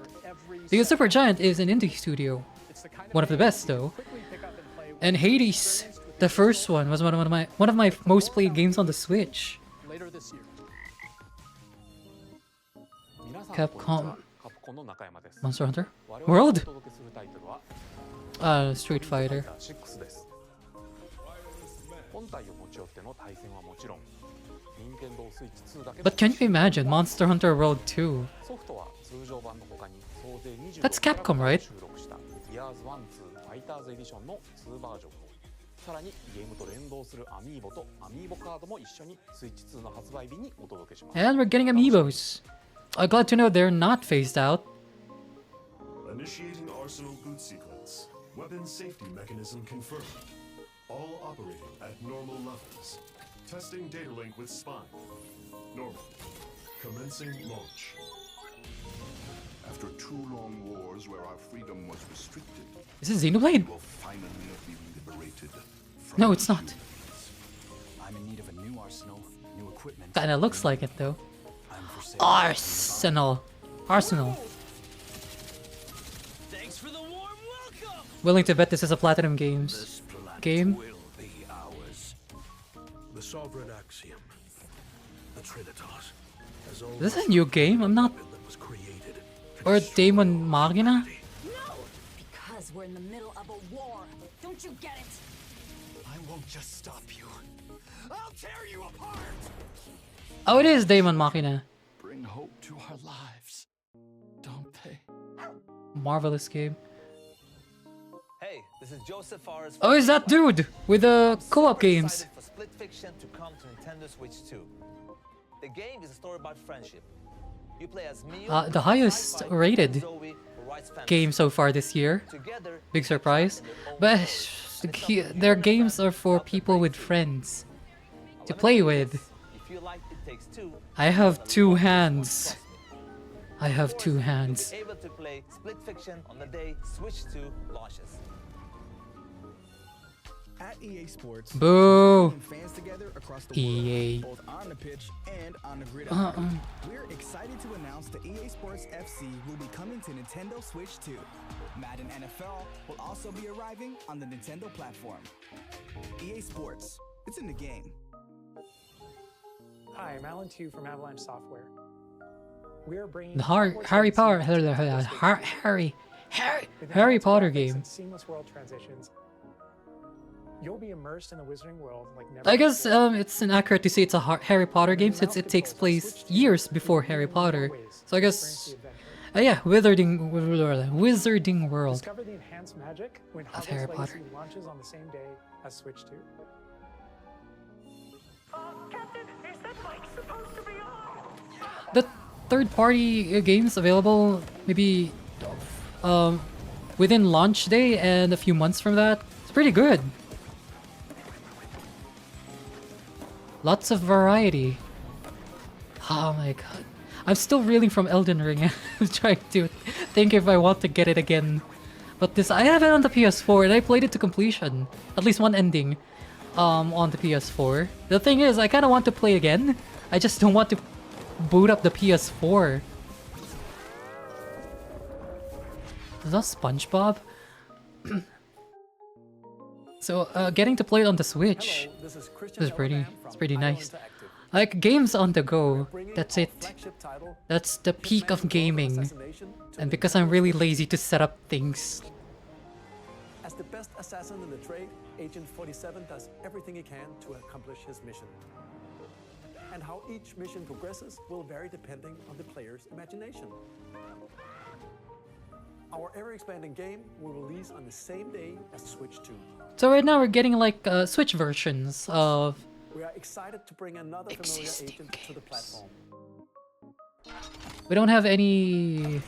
Speaker 1: Because Super Giant is an indie studio.
Speaker 10: It's the kind
Speaker 1: One of the
Speaker 10: game
Speaker 1: best,
Speaker 10: you can
Speaker 1: though.
Speaker 10: quickly pick up and play
Speaker 1: And Hades, the first one, was one of my most played games on the Switch.
Speaker 10: later this year.
Speaker 1: Capcom, Monster Hunter, World, Street Fighter. But can you imagine Monster Hunter World 2? That's Capcom, right?
Speaker 11: さらにゲームと連動するアミーボとアミーボカードも一緒にスイッチ2の発売日にお届けします。
Speaker 1: And we're getting amiibos. I'm glad to know they're not phased out.
Speaker 12: Initiating arsenal boot sequence. Weapon safety mechanism confirmed. All operating at normal levels. Testing data link with spine. Normal. Commencing launch.
Speaker 13: After 2 long wars where our freedom was restricted,
Speaker 1: Is it Xenoblade?
Speaker 13: we'll finally be liberated.
Speaker 1: No, it's not.
Speaker 14: I'm in need of a new arsenal, new equipment.
Speaker 1: Kinda looks like it though.
Speaker 14: I'm for sale.
Speaker 1: Arsenal.
Speaker 14: Thanks for the warm welcome.
Speaker 1: Willing to bet this is a Platinum Games game.
Speaker 12: The sovereign axiom. The Trinitas. Has
Speaker 1: Is this a new game? I'm not. Or Daemon Machina?
Speaker 9: Because we're in the middle of a war. Don't you get it?
Speaker 14: I won't just stop you. I'll tear you apart.
Speaker 1: Oh, it is Daemon Machina.
Speaker 14: Bring hope to our lives, don't they?
Speaker 1: Marvelous game.
Speaker 15: Hey, this is Joseph Fares.
Speaker 1: Oh, is that dude with the co-op games?
Speaker 15: For Split Fiction to come to Nintendo Switch 2. The game is a story about friendship. You play as Miyu,
Speaker 1: the highest
Speaker 15: Sci-Fi,
Speaker 1: rated
Speaker 15: Zoe, Rice Family.
Speaker 1: game so far this year.
Speaker 15: Together,
Speaker 1: Big surprise. But their games are for people with friends to play with.
Speaker 15: If you like It Takes Two,
Speaker 1: I have two hands. I have two hands.
Speaker 15: you'll be able to play Split Fiction on the day Switch 2 launches.
Speaker 16: At EA Sports,
Speaker 1: Boo.
Speaker 16: fans together across the
Speaker 1: EA.
Speaker 16: world, both on the pitch and on the gridiron. We're excited to announce that EA Sports FC will be coming to Nintendo Switch 2. Madden NFL will also be arriving on the Nintendo platform. EA Sports, it's in the game.
Speaker 10: Hi, I'm Alan Tu from Avalanche Software. We are bringing
Speaker 1: The Harry Potter Harry Potter game.
Speaker 10: seamless world transitions. You'll be immersed in the Wizarding World like never.
Speaker 1: I guess it's inaccurate to say it's a Harry Potter game since it takes place years before Harry Potter. So I guess, yeah, Wizarding World.
Speaker 10: Discover the enhanced magic when
Speaker 1: Of
Speaker 10: Hogwarts
Speaker 1: Harry
Speaker 10: Legacy
Speaker 1: Potter.
Speaker 10: launches on the same day as Switch 2.
Speaker 1: The third-party games available maybe within launch day and a few months from that. It's pretty good. Lots of variety. Oh my god. I'm still reeling from Elden Ring. I'm trying to think if I want to get it again. But this, I have it on the PS4 and I played it to completion. At least one ending on the PS4. The thing is, I kind of want to play again. I just don't want to boot up the PS4. Is that SpongeBob? So, getting to play it on the Switch is pretty nice. Like, games on the go, that's it. That's the peak of gaming. And because I'm really lazy to set up things.
Speaker 17: As the best assassin in the trade, Agent 47 does everything he can to accomplish his mission. And how each mission progresses will vary depending on the player's imagination. Our ever-expanding game will release on the same day as Switch 2.
Speaker 1: So right now we're getting like Switch versions of
Speaker 17: We are excited to bring another familiar agent to the platform.
Speaker 1: We don't have any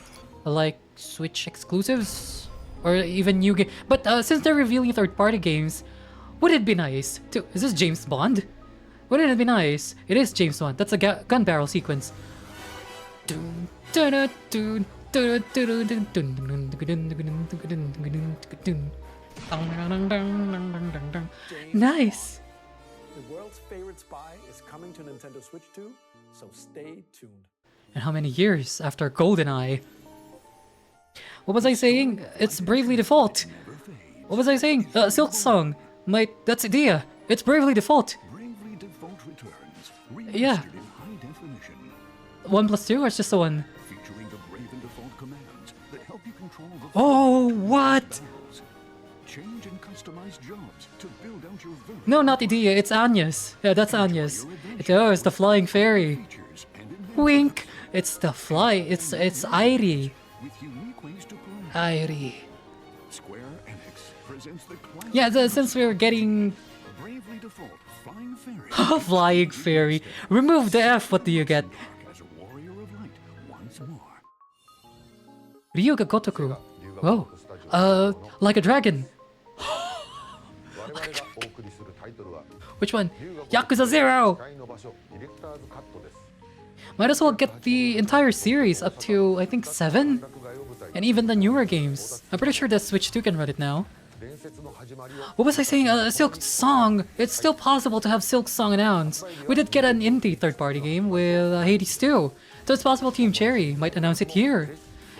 Speaker 1: like Switch exclusives or even new game. But since they're revealing third-party games, would it be nice to? Is this James Bond? Wouldn't it be nice? It is James Bond. That's a gun barrel sequence. Nice.
Speaker 17: The world's favorite spy is coming to Nintendo Switch 2, so stay tuned.
Speaker 1: And how many years after GoldenEye? What was I saying? It's Bravely Default. What was I saying? Silk Song. That's idea. It's Bravely Default.
Speaker 13: Bravely Default returns.
Speaker 1: Yeah.
Speaker 13: In high definition.
Speaker 1: 1 plus 2 or it's just the one?
Speaker 13: Featuring the Brave and Default commands that help you control the
Speaker 1: Oh, what?
Speaker 13: battles. Change and customize jobs to build out your village.
Speaker 1: No, not idea. It's Anya's. Yeah, that's Anya's. It's the flying fairy. Wink. It's the fly. It's Airi.
Speaker 13: With unique ways to play.
Speaker 1: Airi.
Speaker 13: Square Enix presents the classic
Speaker 1: Yeah, since we're getting
Speaker 13: Bravely Default Flying Fairy.
Speaker 1: flying fairy. Remove the F. What do you get?
Speaker 13: As a warrior of light once more.
Speaker 1: Ryuga Gotoku. Whoa. Like a dragon. Which one? Yakuza 0! Might as well get the entire series up to, I think, 7? And even the newer games. I'm pretty sure that Switch 2 can run it now. What was I saying? Silk Song! It's still possible to have Silk Song announced. We did get an indie third-party game with Hades 2. So it's possible Team Cherry might announce it here.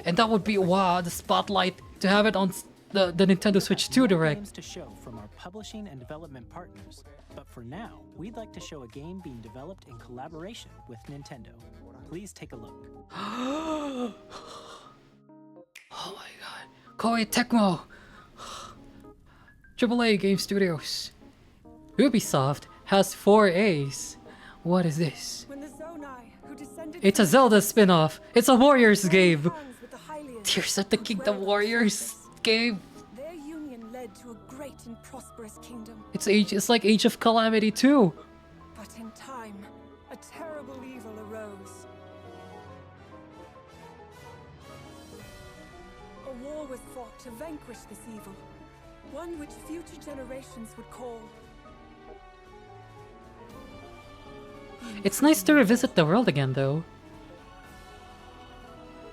Speaker 1: And that would be, wow, the spotlight to have it on the Nintendo Switch 2 Direct.
Speaker 3: Games to show from our publishing and development partners, but for now, we'd like to show a game being developed in collaboration with Nintendo. Please take a look.
Speaker 1: Oh my god. Koei Tecmo! AAA Game Studios. Ubisoft has 4 A's. What is this? It's a Zelda spin-off. It's a Warriors game. Tears of the Kingdom Warriors game.
Speaker 18: Their union led to a great and prosperous kingdom.
Speaker 1: It's like Age of Calamity 2.
Speaker 18: But in time, a terrible evil arose. A war was fought to vanquish this evil, one which future generations would call.
Speaker 1: It's nice to revisit the world again, though.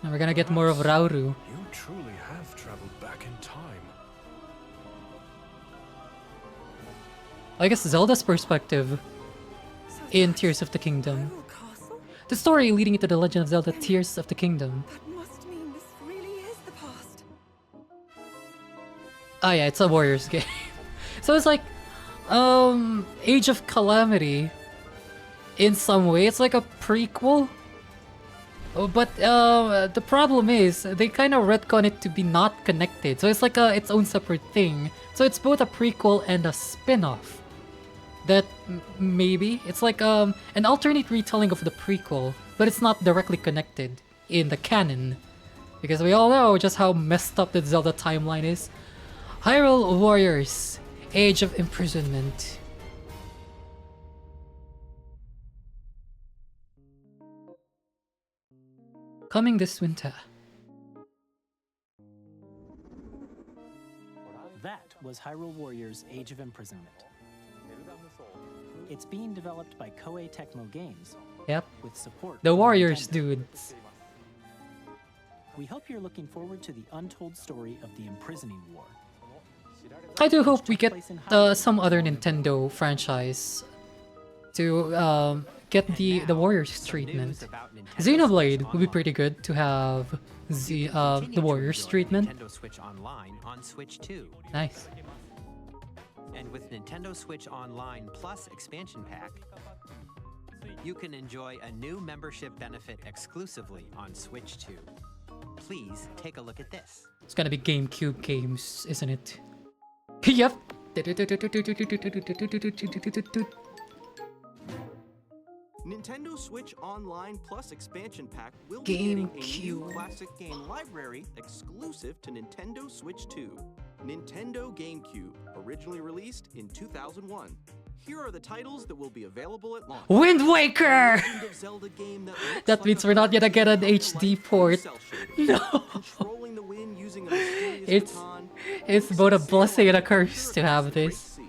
Speaker 1: And we're gonna get more of Rauru.
Speaker 14: You truly have traveled back in time.
Speaker 1: I guess Zelda's perspective in Tears of the Kingdom. The story leading into the Legend of Zelda Tears of the Kingdom.
Speaker 18: That must mean this really is the past.
Speaker 1: Oh yeah, it's a Warriors game. So it's like, Age of Calamity. In some way, it's like a prequel. But the problem is, they kind of retcon it to be not connected. So it's like its own separate thing. So it's both a prequel and a spin-off. That maybe it's like an alternate retelling of the prequel, but it's not directly connected in the canon, because we all know just how messed up the Zelda timeline is. Hyrule Warriors: Age of Imprisonment. Coming this winter.
Speaker 3: That was Hyrule Warriors: Age of Imprisonment. It's being developed by Koei Tecmo Games.
Speaker 1: Yep.
Speaker 3: With support
Speaker 1: The
Speaker 3: from
Speaker 1: Warriors,
Speaker 3: Nintendo.
Speaker 1: dudes.
Speaker 3: We hope you're looking forward to the untold story of the Imprisoning War.
Speaker 1: I do hope we get some other Nintendo franchise to get the Warriors treatment. Xenoblade would be pretty good to have the Warriors treatment.
Speaker 4: Nintendo Switch Online on Switch 2.
Speaker 1: Nice.
Speaker 4: And with Nintendo Switch Online Plus expansion pack, you can enjoy a new membership benefit exclusively on Switch 2. Please take a look at this.
Speaker 1: It's gonna be GameCube games, isn't it? Yep.
Speaker 5: Nintendo Switch Online Plus expansion pack will be getting a new
Speaker 1: GameCube.
Speaker 5: classic game library exclusive to Nintendo Switch 2. Nintendo GameCube, originally released in 2001. Here are the titles that will be available at launch.
Speaker 1: Wind Waker!
Speaker 5: Legend of Zelda game that looks
Speaker 1: That
Speaker 5: like
Speaker 1: means
Speaker 5: a
Speaker 1: we're not gonna get an
Speaker 5: like
Speaker 1: HD port.
Speaker 5: cell shading.
Speaker 1: No.
Speaker 5: Controlling the wind using a mysterious baton.
Speaker 1: It's both a blessing and a curse to have this.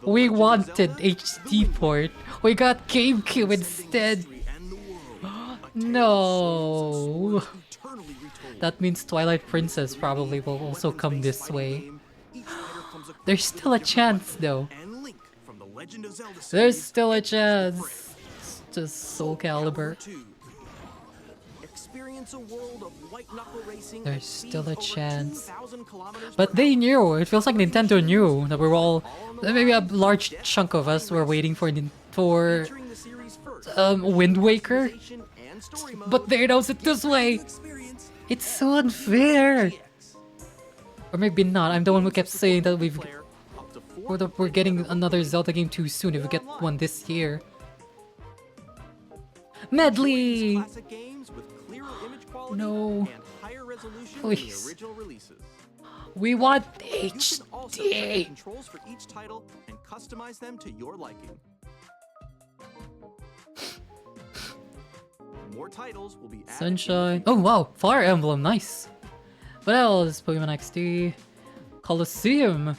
Speaker 1: We wanted HD port. We got GameCube instead. No. That means Twilight Princess probably will also come this way. There's still a chance though. There's still a chance. It's just Soul Calibur.
Speaker 5: Experience a world of white-knuckle racing.
Speaker 1: There's still a chance. But they knew. It feels like Nintendo knew that we were all, maybe a large chunk of us were waiting for Wind Waker. But they announced it this way. It's so unfair. Or maybe not. I'm the one who kept saying that we're getting another Zelda game too soon if we get one this year. Medley! No. Please. We want HD.
Speaker 5: Controls for each title and customize them to your liking. More titles will be added.
Speaker 1: Sunshine. Oh wow, Fire Emblem, nice. What else? Pokemon XD, Colosseum.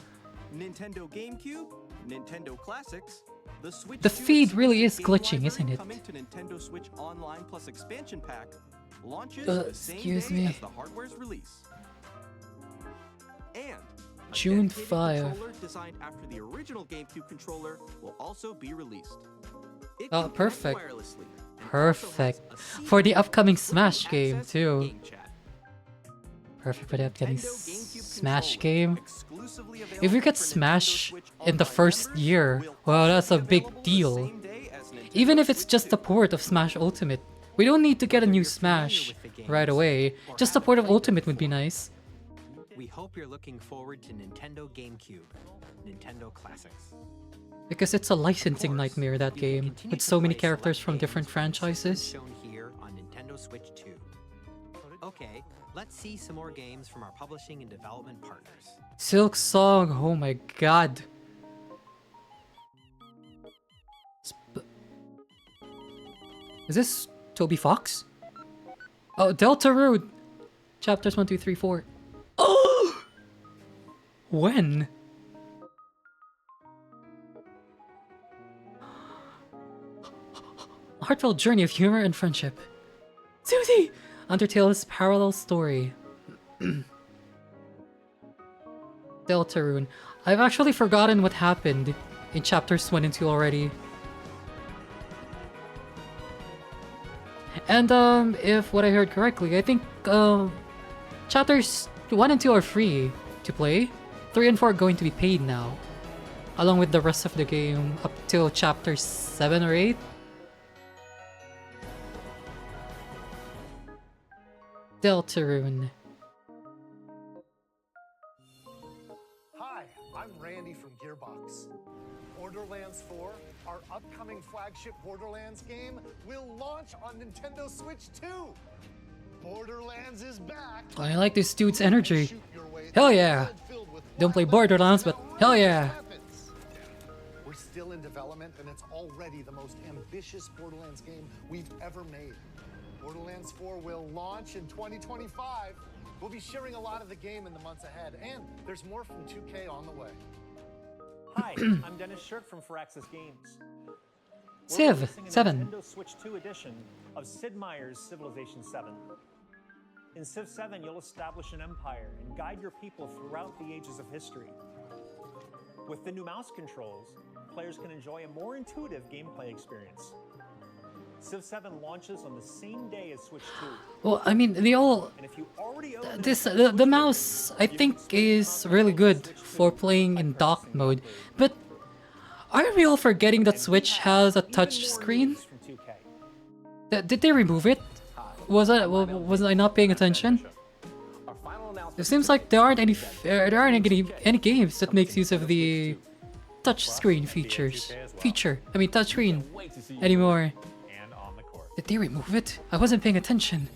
Speaker 5: Nintendo GameCube, Nintendo Classics, the Switch.
Speaker 1: The feed really is glitching, isn't it?
Speaker 5: Coming to Nintendo Switch Online Plus expansion pack launches the same
Speaker 1: excuse
Speaker 5: day
Speaker 1: me.
Speaker 5: as the hardware's release. And a
Speaker 1: June
Speaker 5: dedicated
Speaker 1: 5.
Speaker 5: controller designed after the original GameCube controller will also be released. It
Speaker 1: Oh,
Speaker 5: can connect
Speaker 1: perfect.
Speaker 5: wirelessly.
Speaker 1: Perfect. For the upcoming Smash game too. Perfect for the upcoming Smash game. If we get Smash in the first year, well, that's a big deal. Even if it's just a port of Smash Ultimate. We don't need to get a new Smash right away. Just a port of Ultimate would be nice.
Speaker 4: We hope you're looking forward to Nintendo GameCube, Nintendo Classics.
Speaker 1: Because it's a licensing nightmare, that game, with so many characters from different franchises.
Speaker 4: Shown here on Nintendo Switch 2. Okay, let's see some more games from our publishing and development partners.
Speaker 1: Silk Song, oh my god. Is this Toby Fox? Oh, Deltarune! Chapters 1, 2, 3, 4. When? A heartfelt journey of humor and friendship. Susie! Undertale's parallel story. Deltarune. I've actually forgotten what happened in chapters 1 and 2 already. And if what I heard correctly, I think chapters 1 and 2 are free to play. 3 and 4 are going to be paid now, along with the rest of the game up till chapter 7 or 8. Deltarune.
Speaker 14: Hi, I'm Randy from Gearbox. Borderlands 4, our upcoming flagship Borderlands game, will launch on Nintendo Switch 2. Borderlands is back.
Speaker 1: I like this dude's energy. Hell yeah! Don't play Borderlands, but hell yeah!
Speaker 14: We're still in development, and it's already the most ambitious Borderlands game we've ever made. Borderlands 4 will launch in 2025. We'll be sharing a lot of the game in the months ahead, and there's more from 2K on the way.
Speaker 19: Hi, I'm Dennis Shirk from Firaxis Games.
Speaker 1: Civ
Speaker 19: We're releasing a
Speaker 1: 7.
Speaker 19: Nintendo Switch 2 edition of Sid Meier's Civilization 7. In Civ 7, you'll establish an empire and guide your people throughout the ages of history. With the new mouse controls, players can enjoy a more intuitive gameplay experience. Civ 7 launches on the same day as Switch 2.
Speaker 1: Well, I mean, the mouse I think is really good for playing in dock mode, but are we all forgetting that Switch has a touch screen? Did they remove it? Was I not paying attention? It seems like there aren't any games that makes use of the touch screen touch screen anymore. Did they remove it? I wasn't paying attention.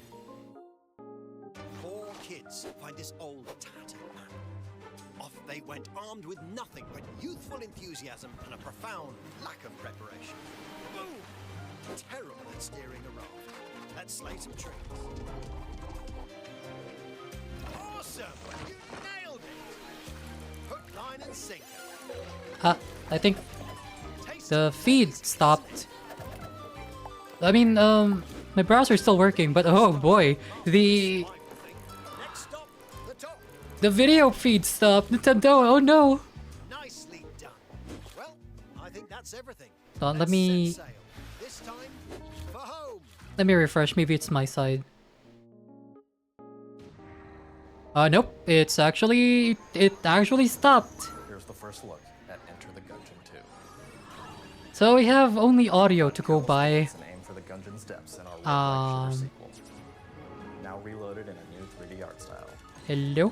Speaker 20: Four kids find this old tattered map. Off they went armed with nothing but youthful enthusiasm and a profound lack of preparation. Boom! Terrible at steering a raft. Let's slay some trees. Awesome! You nailed it! Hook, line, and sinker.
Speaker 1: I think the feed stopped. I mean, my browser's still working, but oh boy, the video feed stopped. Nintendo, oh no!
Speaker 20: Nicely done. Well, I think that's everything.
Speaker 1: Let me
Speaker 20: This time for home.
Speaker 1: let me refresh. Maybe it's my side. Nope. It actually stopped.
Speaker 11: Here's the first look at Enter the Gungeon 2.
Speaker 1: So we have only audio to go by.
Speaker 11: For the Gungeon's depths in our roguelike shooter sequel. Now reloaded in a new 3D art style.
Speaker 1: Hello.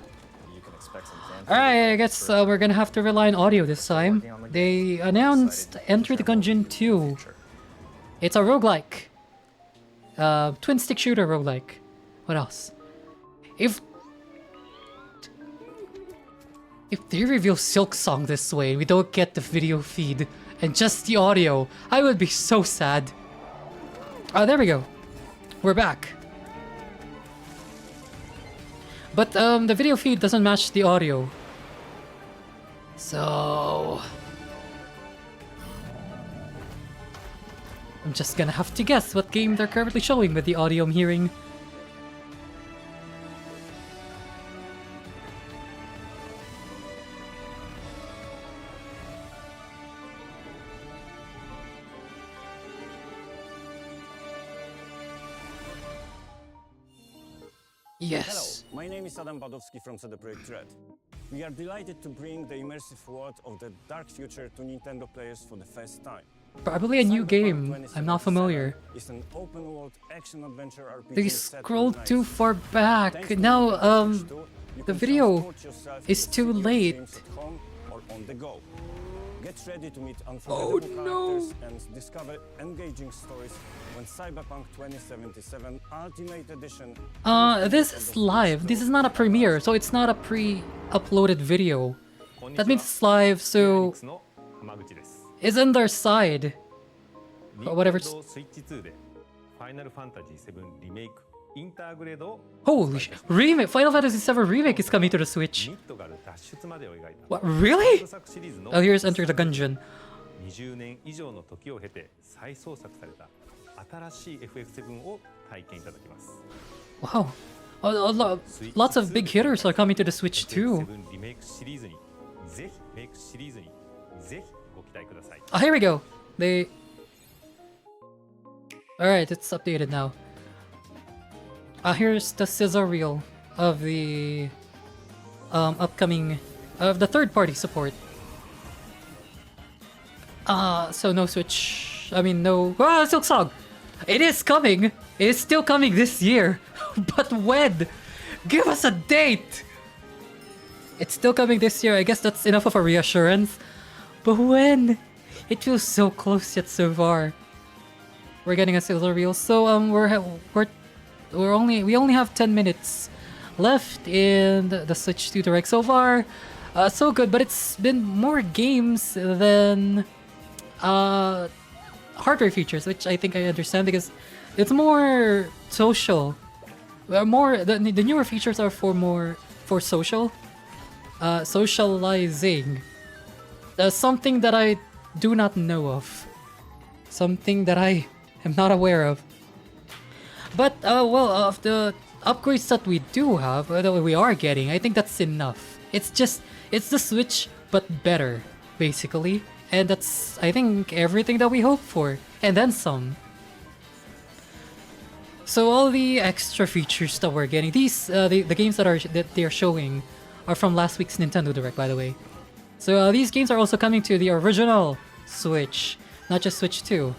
Speaker 11: You can expect some
Speaker 1: Alright, I guess we're gonna have to rely on audio this time. They announced Enter the Gungeon 2. It's a roguelike. Twin stick shooter roguelike. What else? If they reveal Silk Song this way, we don't get the video feed and just the audio, I would be so sad. Oh, there we go. We're back. But the video feed doesn't match the audio. So I'm just gonna have to guess what game they're currently showing with the audio I'm hearing. Yes.
Speaker 21: Hello, my name is Adam Badowski from CD Projekt Red. We are delighted to bring the immersive world of the dark future to Nintendo players for the first time.
Speaker 1: Probably a new game. I'm not familiar.
Speaker 21: It's an open-world action-adventure RPG.
Speaker 1: They scrolled too far back. Now, the video is too late.
Speaker 21: Get ready to meet unforgettable characters and discover engaging stories when Cyberpunk 2077 Ultimate Edition.
Speaker 1: This is live. This is not a premiere, so it's not a pre-uploaded video. That means it's live, so it's in their side. Or whatever. Holy sh! Remake! Final Fantasy VII Remake is coming to the Switch. What, really? Oh, here's Enter the Gungeon.
Speaker 7: 20年以上の時を経て再創作された新しい FF7 を体験いただきます。
Speaker 1: Wow. Lots of big hitters are coming to the Switch too.
Speaker 7: リメイクシリーズにぜひメイクシリーズにぜひご期待ください。
Speaker 1: Oh, here we go. Alright, it's updated now. Here's the sizzle reel of the upcoming the third-party support. So no Switch. I mean, no. Silk Song. It is coming. It is still coming this year. But when? Give us a date. It's still coming this year. I guess that's enough of a reassurance. But when? It feels so close yet so far. We're getting a sizzle reel. So we only have 10 minutes left in the Switch 2 Direct so far. So good, but it's been more games than hardware features, which I think I understand because it's more social. The newer features are for social, socializing. Something that I do not know of, something that I am not aware of. But of the upgrades that we do have, that we are getting, I think that's enough. It's the Switch, but better, basically. And that's, I think, everything that we hope for. And then some. So all the extra features that we're getting, these, the games that they are showing are from last week's Nintendo Direct, by the way. So these games are also coming to the original Switch, not just Switch 2.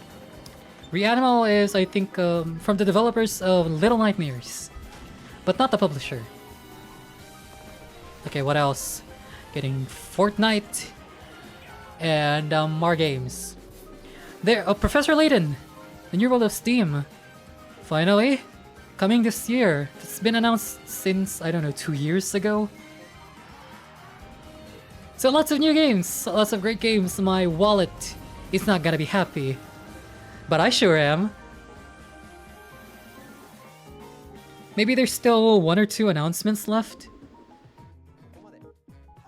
Speaker 1: Reanimal is, I think, from the developers of Little Nightmares, but not the publisher. Okay, what else? Getting Fortnite and more games. There, Professor Layton, the New World of Steam, finally coming this year. It's been announced since, I don't know, 2 years ago. So lots of new games, lots of great games. My wallet is not gonna be happy, but I sure am. Maybe there's still 1 or 2 announcements left.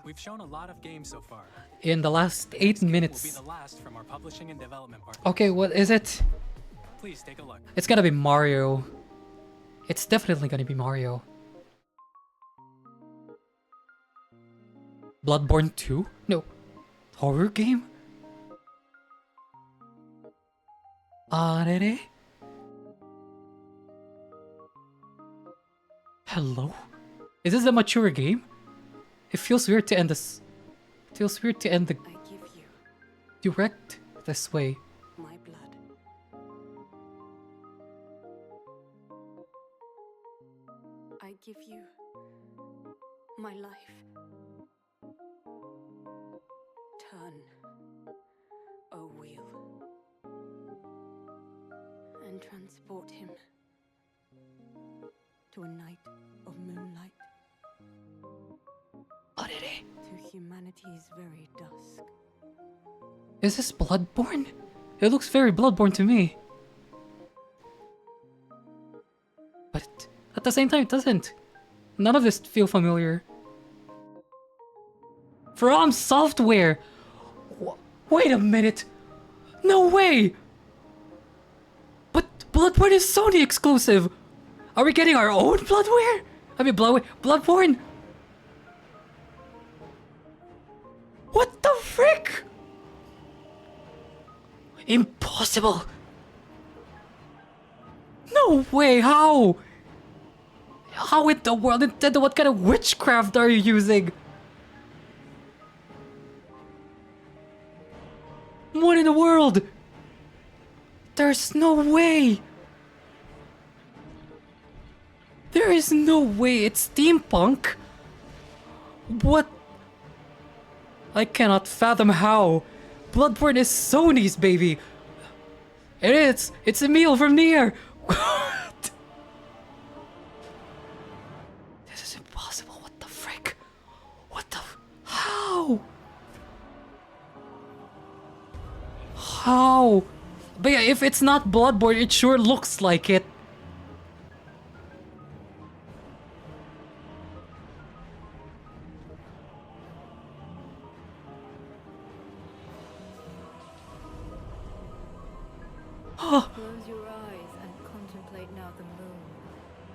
Speaker 2: We've shown a lot of games so far.
Speaker 1: In the last 8 minutes.
Speaker 2: Will be the last from our publishing and development partners.
Speaker 1: Okay, what is it?
Speaker 2: Please take a look.
Speaker 1: It's gonna be Mario. It's definitely gonna be Mario. Bloodborne 2? No. Horror game? Arere? Hello? Is this a mature game? It feels weird to end this. It feels weird to end the Direct this way.
Speaker 18: My blood. I give you my life. Turn, O wheel, and transport him to a night of moonlight. To humanity's very dusk.
Speaker 1: Is this Bloodborne? It looks very Bloodborne to me. But at the same time, it doesn't. None of this feel familiar. From Software! Wait a minute! No way! But Bloodborne is Sony exclusive! Are we getting our own Bloodware? I mean, Bloodborne? What the frick? Impossible! No way, how? How in the world, Nintendo, what kind of witchcraft are you using? What in the world? There's no way! There is no way, it's steampunk! What? I cannot fathom how. Bloodborne is Sony's baby. It is. It's Emil from Nier. What? This is impossible. What the frick? What the? How? How? But yeah, if it's not Bloodborne, it sure looks like it.
Speaker 9: Close your eyes and contemplate now the moon.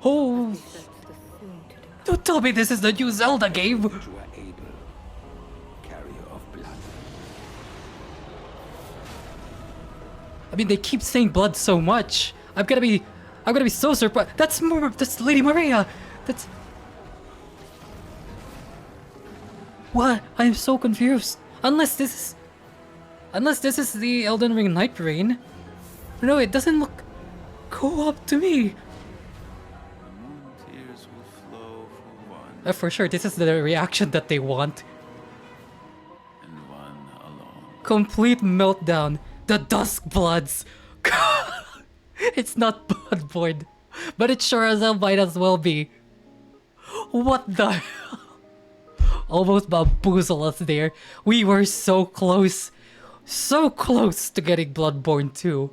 Speaker 1: Oh!
Speaker 9: As we search the soon to depart.
Speaker 1: Don't tell me this is the new Zelda game!
Speaker 8: You are able, carrier of blood.
Speaker 1: I mean, they keep saying blood so much. I'm gonna be so surprised. That's Lady Maria. That's what? I am so confused. Unless this is the Elden Ring Night Rain. No, it doesn't look co-op to me.
Speaker 8: Tears will flow for one
Speaker 1: For sure, this is the reaction that they want.
Speaker 8: and one alone.
Speaker 1: Complete meltdown. The Duskbloods. It's not Bloodborne, but it sure as hell might as well be. What the hell? Almost bamboozle us there. We were so close to getting Bloodborne 2.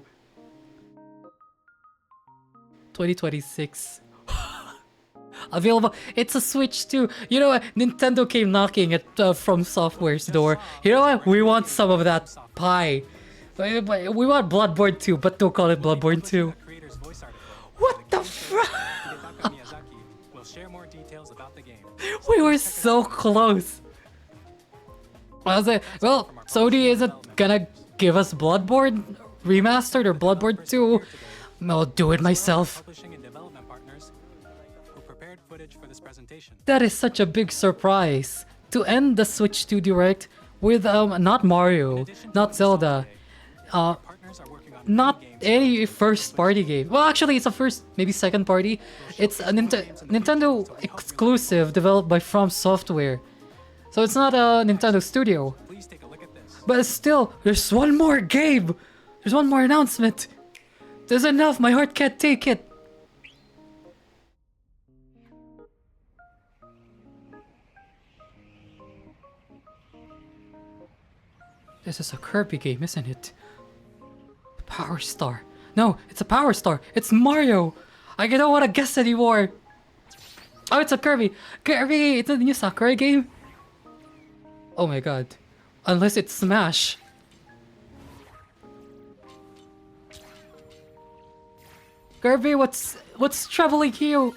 Speaker 1: 2026. Available. It's a Switch too. You know what? Nintendo came knocking at From Software's door. You know what? We want some of that pie. We want Bloodborne 2, but don't call it Bloodborne 2. What the fuck? We were so close. I was like, well, Sony isn't gonna give us Bloodborne Remastered or Bloodborne 2. I'll do it myself. That is such a big surprise. To end the Switch 2 Direct with not Mario, not Zelda, not any first party game. Well, actually, it's a first, maybe second party. It's a Nintendo exclusive developed by From Software. So it's not a Nintendo studio. But still, there's one more game. There's one more announcement. There's enough. My heart can't take it. This is a Kirby game, isn't it? Power Star. No, it's a Power Star. It's Mario. I don't want to guess anymore. Oh, it's a Kirby. Kirby, it's a new Sakurai game. Oh my god. Unless it's Smash. Kirby, what's troubling you?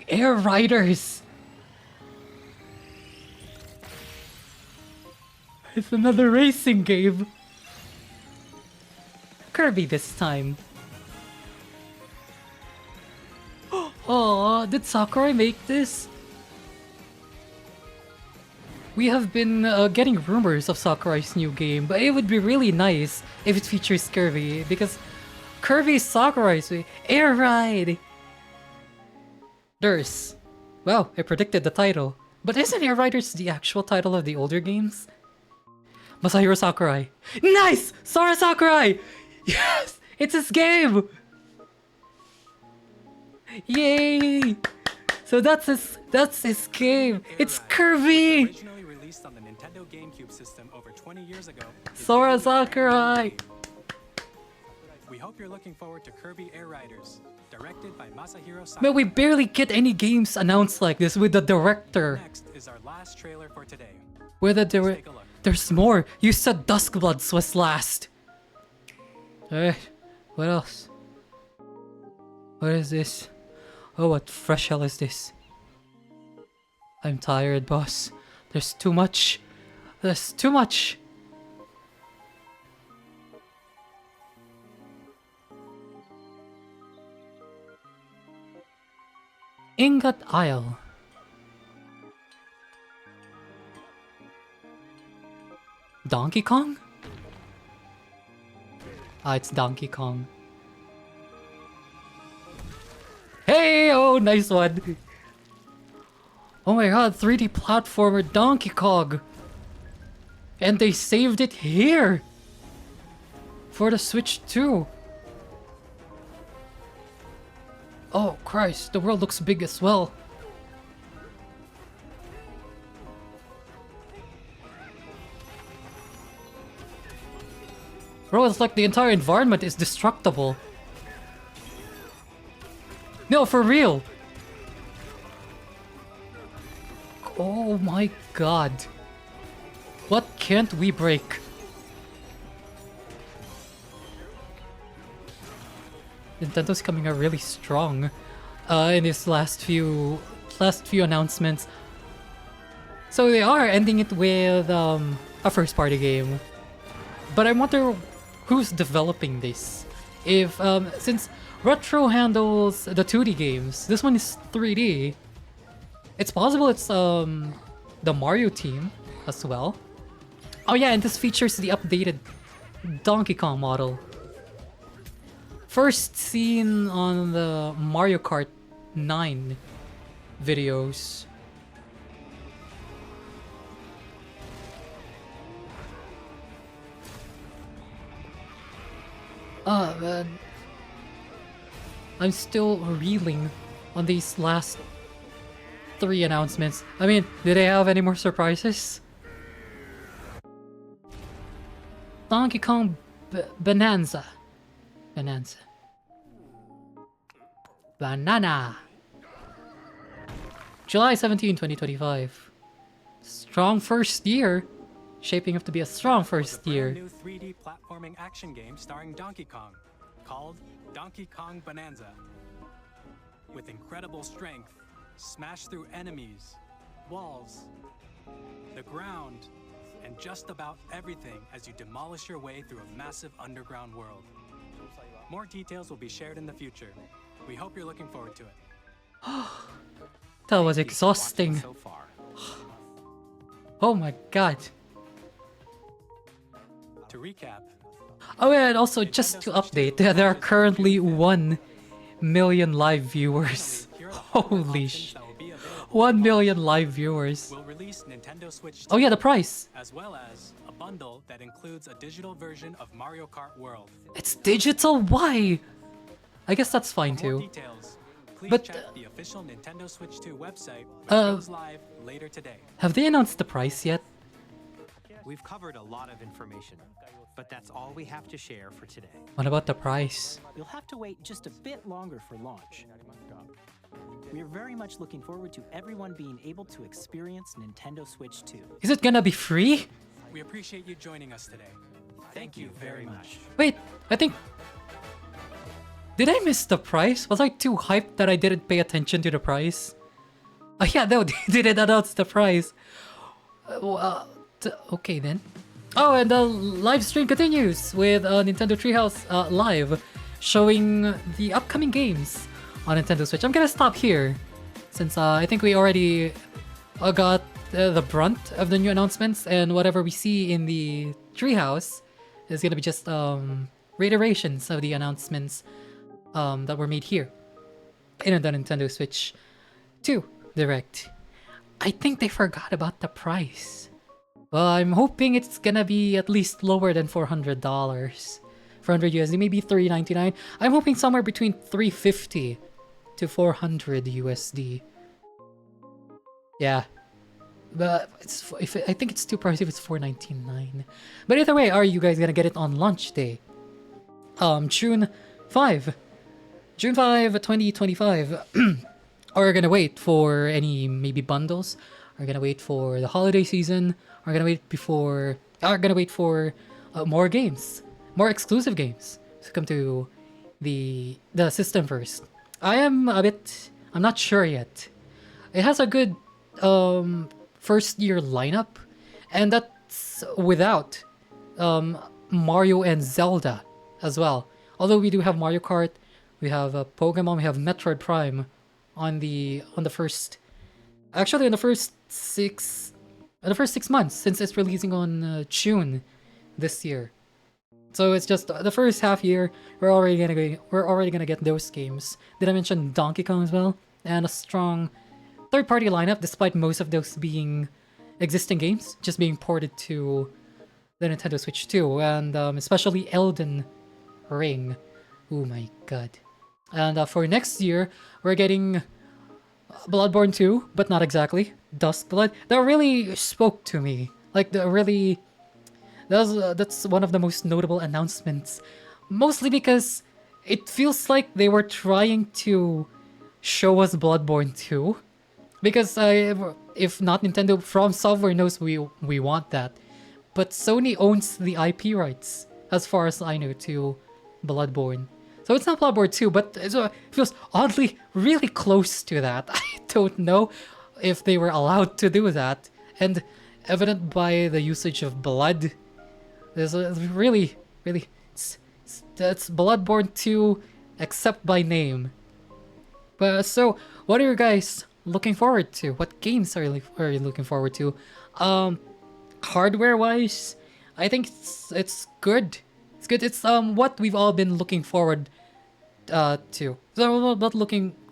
Speaker 1: Air Riders! It's another racing game. Kirby this time. Oh, did Sakurai make this? We have been getting rumors of Sakurai's new game, but it would be really nice if it features Kirby, because Kirby is Sakurai's Air Ride! Well, I predicted the title. But isn't Air Riders the actual title of the older games? Masahiro Sakurai. Nice! Sora Sakurai! Yes! It's his game! Yay! So that's his game. It's Kirby!
Speaker 2: Originally released on the Nintendo GameCube system over 20 years ago.
Speaker 1: Sora Sakurai!
Speaker 2: We hope you're looking forward to Kirby Air Riders, directed by Masahiro Sakurai.
Speaker 1: Man, we barely get any games announced like this with the director.
Speaker 2: Next is our last trailer for today.
Speaker 1: With the director. There's more. You said Duskbloods was last. What else? What is this? Oh, what fresh hell is this? I'm tired, boss. There's too much. There's too much. Ingot Isle. Donkey Kong? Ah, it's Donkey Kong. Hey, oh, nice one. Oh my god, 3D platformer Donkey Kong. And they saved it here. For the Switch 2. Oh Christ, the world looks big as well. Bro, it's like the entire environment is destructible. No, for real. Oh my god. What can't we break? Nintendo's coming out really strong in these last few announcements. So they are ending it with a first party game. But I wonder who's developing this. If since Retro handles the 2D games, this one is 3D. It's possible it's the Mario team as well. Oh yeah, and this features the updated Donkey Kong model. First seen on the Mario Kart 9 videos. Man. I'm still reeling on these last 3 announcements. I mean, did they have any more surprises? Donkey Kong Bananza. Banana. July 17, 2025. Strong first year. Shaping up to be a strong first year.
Speaker 2: New 3D platforming action game starring Donkey Kong, called Donkey Kong Bananza. With incredible strength, smash through enemies, walls, the ground, and just about everything as you demolish your way through a massive underground world. More details will be shared in the future. We hope you're looking forward to it.
Speaker 1: That was exhausting. Oh my god.
Speaker 2: To recap.
Speaker 1: Oh yeah, and also just to update, there are currently 1 million live viewers. Holy sh! 1 million live viewers.
Speaker 2: We'll release Nintendo Switch 2,
Speaker 1: oh yeah, the price.
Speaker 2: as well as a bundle that includes a digital version of Mario Kart World.
Speaker 1: It's digital. Why? I guess that's fine
Speaker 2: For more
Speaker 1: too.
Speaker 2: details, please
Speaker 1: But
Speaker 2: check the official Nintendo Switch 2 website, which goes live later today.
Speaker 1: have they announced the price yet?
Speaker 4: We've covered a lot of information, but that's all we have to share for today.
Speaker 1: What about the price?
Speaker 3: You'll have to wait just a bit longer for launch. We're very much looking forward to everyone being able to experience Nintendo Switch 2.
Speaker 1: Is it gonna be free?
Speaker 2: We appreciate you joining us today. Thank you very much.
Speaker 1: Wait, I think... Did I miss the price? Was I too hyped that I didn't pay attention to the price? Oh yeah, no, they didn't announce the price. Okay then. Oh, and the live stream continues with Nintendo Treehouse Live, showing the upcoming games on Nintendo Switch. I'm gonna stop here, since I think we already got the brunt of the new announcements, and whatever we see in the Treehouse is gonna be just reiterations of the announcements that were made here in the Nintendo Switch 2 Direct. I think they forgot about the price. Well, I'm hoping it's gonna be at least lower than $400. 400 USD, maybe $399. I'm hoping somewhere between $350 to $400 USD. Yeah. But I think it's too pricey if it's $499. But either way, are you guys gonna get it on launch day? June 5, 2025. Or are gonna wait for any maybe bundles? Are gonna wait for the holiday season? Are gonna wait for more games, more exclusive games to come to the system first. I'm not sure yet. It has a good first year lineup, and that's without Mario and Zelda as well. Although we do have Mario Kart, we have Pokemon, we have Metroid Prime on the first 6 months, since it's releasing on June this year. So it's just the first half year. We're already gonna get those games. Did I mention Donkey Kong as well? And a strong third-party lineup, despite most of those being existing games, just being ported to the Nintendo Switch 2, and especially Elden Ring. Oh my god! And for next year, we're getting Bloodborne 2, but not exactly. Duskbloods. That really spoke to me. Like, that's one of the most notable announcements. Mostly because it feels like they were trying to show us Bloodborne 2. Because if not Nintendo, From Software knows we want that. But Sony owns the IP rights, as far as I know, to Bloodborne. So it's not Bloodborne 2, but it feels oddly really close to that. I don't know if they were allowed to do that. And evident by the usage of blood, there's a really, that's Bloodborne 2, except by name. But so, what are you guys looking forward to? What games are you looking forward to? Hardware-wise, I think it's good. It's good. It's what we've all been looking forward to. So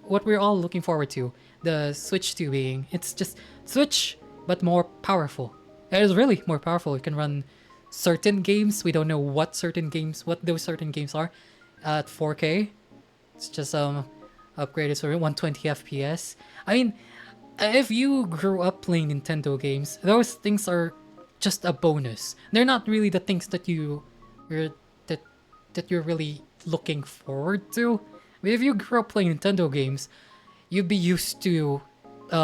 Speaker 1: what we're all looking forward to. The Switch 2 being, it's just Switch, but more powerful. It is really more powerful. It can run certain games. We don't know what those certain games are at 4K. It's just upgraded to 120 FPS. I mean, if you grew up playing Nintendo games, those things are just a bonus. They're not really the things that you're really looking forward to. I mean, if you grew up playing Nintendo games, you'd be used to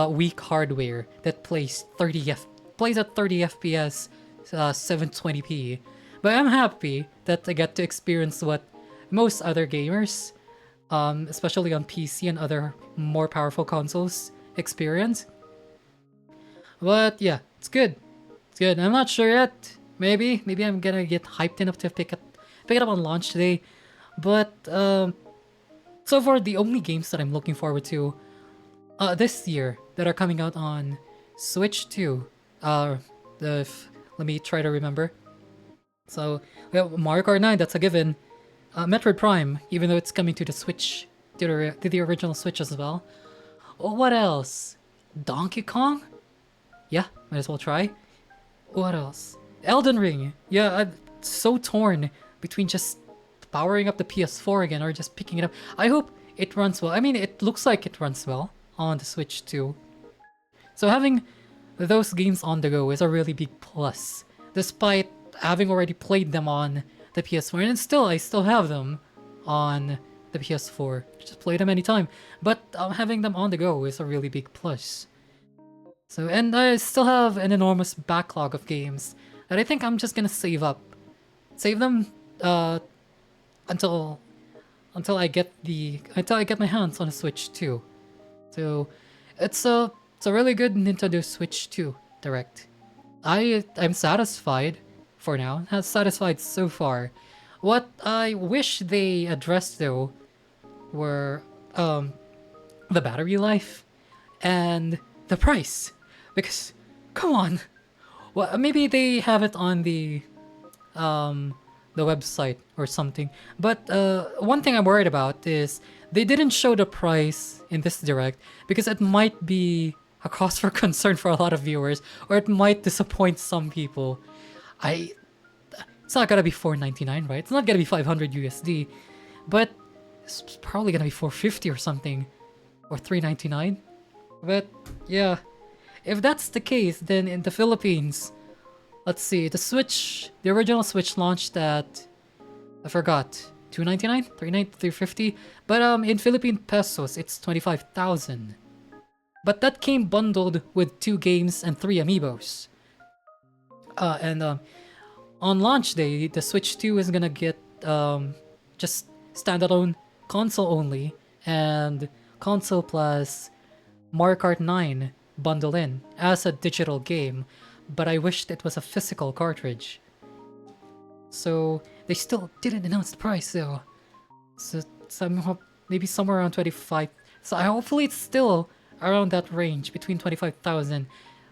Speaker 1: weak hardware that plays at 30 FPS, 720p. But I'm happy that I get to experience what most other gamers, especially on PC and other more powerful consoles, experience. But yeah, it's good. It's good. I'm not sure yet. Maybe I'm gonna get hyped enough to pick it up on launch day. But so far the only games that I'm looking forward to this year that are coming out on Switch 2 let me try to remember. So we have Mario Kart 9, that's a given. Metroid Prime, even though it's coming to the Switch, to the original Switch as well. Oh, what else? Donkey Kong? Yeah, might as well try. What else? Elden Ring. Yeah, I'm so torn between just powering up the PS4 again or just picking it up. I hope it runs well. I mean, it looks like it runs well on the Switch too. So having those games on the go is a really big plus, despite having already played them on the PS4, and I still have them on the PS4. Just play them anytime. But having them on the go is a really big plus. So, and I still have an enormous backlog of games that I think I'm just gonna save them until I get my hands on a Switch 2. So it's a really good Nintendo Switch 2 Direct. I'm satisfied for now. Has satisfied so far. What I wish they addressed though were the battery life and the price. Because come on. Well, maybe they have it on the website or something. But one thing I'm worried about is they didn't show the price in this Direct because it might be a cause for concern for a lot of viewers, or it might disappoint some people. It's not gonna be $4.99, right? It's not gonna be 500 USD, but it's probably gonna be $4.50 or something, or $3.99. But yeah, if that's the case, then in the Philippines, let's see, the original Switch launched at, I forgot, $2.99, $3.50. But in Philippine pesos, it's 25,000. But that came bundled with 2 games and 3 amiibos. On launch day, the Switch 2 is gonna get just standalone console only, and console plus Mario Kart 9 bundle in as a digital game. But I wished it was a physical cartridge. So they still didn't announce the price though. So somehow maybe somewhere around 25. So hopefully it's still around that range, between 25,000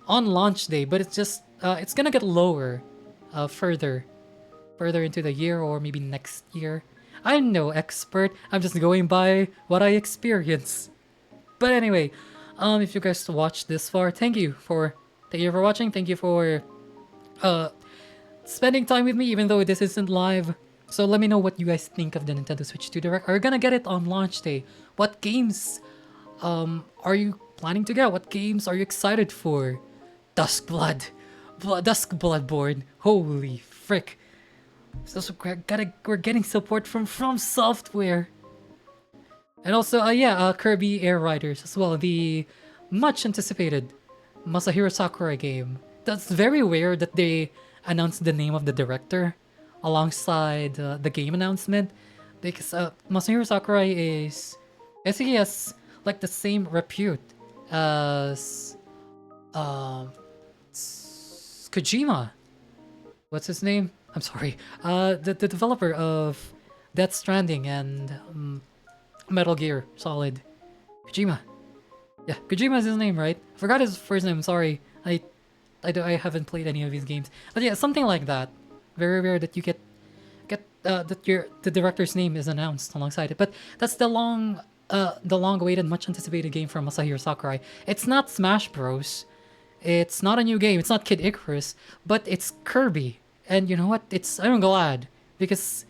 Speaker 1: on launch day. But it's just it's gonna get lower further into the year, or maybe next year. I'm no expert. I'm just going by what I experience. But anyway, if you guys watched this far, thank you for watching. Thank you for spending time with me, even though this isn't live. So let me know what you guys think of the Nintendo Switch 2 Direct. Are you gonna get it on launch day? What games are you planning to get? What games are you excited for? Bloodborne. Holy frick. So we're getting support from Software. And also, Kirby Air Riders as well. The much anticipated Masahiro Sakurai game. That's very weird that they announced the name of the director alongside the game announcement, because Masahiro Sakurai is, I think he has like the same repute as Kojima. What's his name? I'm sorry. The developer of Death Stranding and Metal Gear Solid. Kojima. Yeah, Kojima is his name, right? I forgot his first name. Sorry, I haven't played any of his games. But yeah, something like that. Very rare that you get that the director's name is announced alongside it. But that's the long-awaited, much-anticipated game from Masahiro Sakurai. It's not Smash Bros. It's not a new game. It's not Kid Icarus, but it's Kirby. And you know what? I'm glad because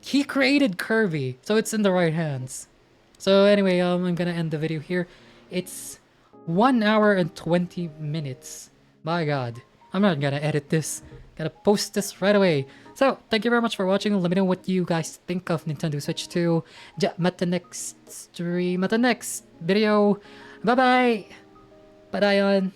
Speaker 1: he created Kirby, so it's in the right hands. So anyway, I'm gonna end the video here. It's 1 hour and 20 minutes. My God, I'm not gonna edit this. Gotta post this right away. So thank you very much for watching. Let me know what you guys think of Nintendo Switch 2. At the next stream, at the next video. Bye bye. Bye, on.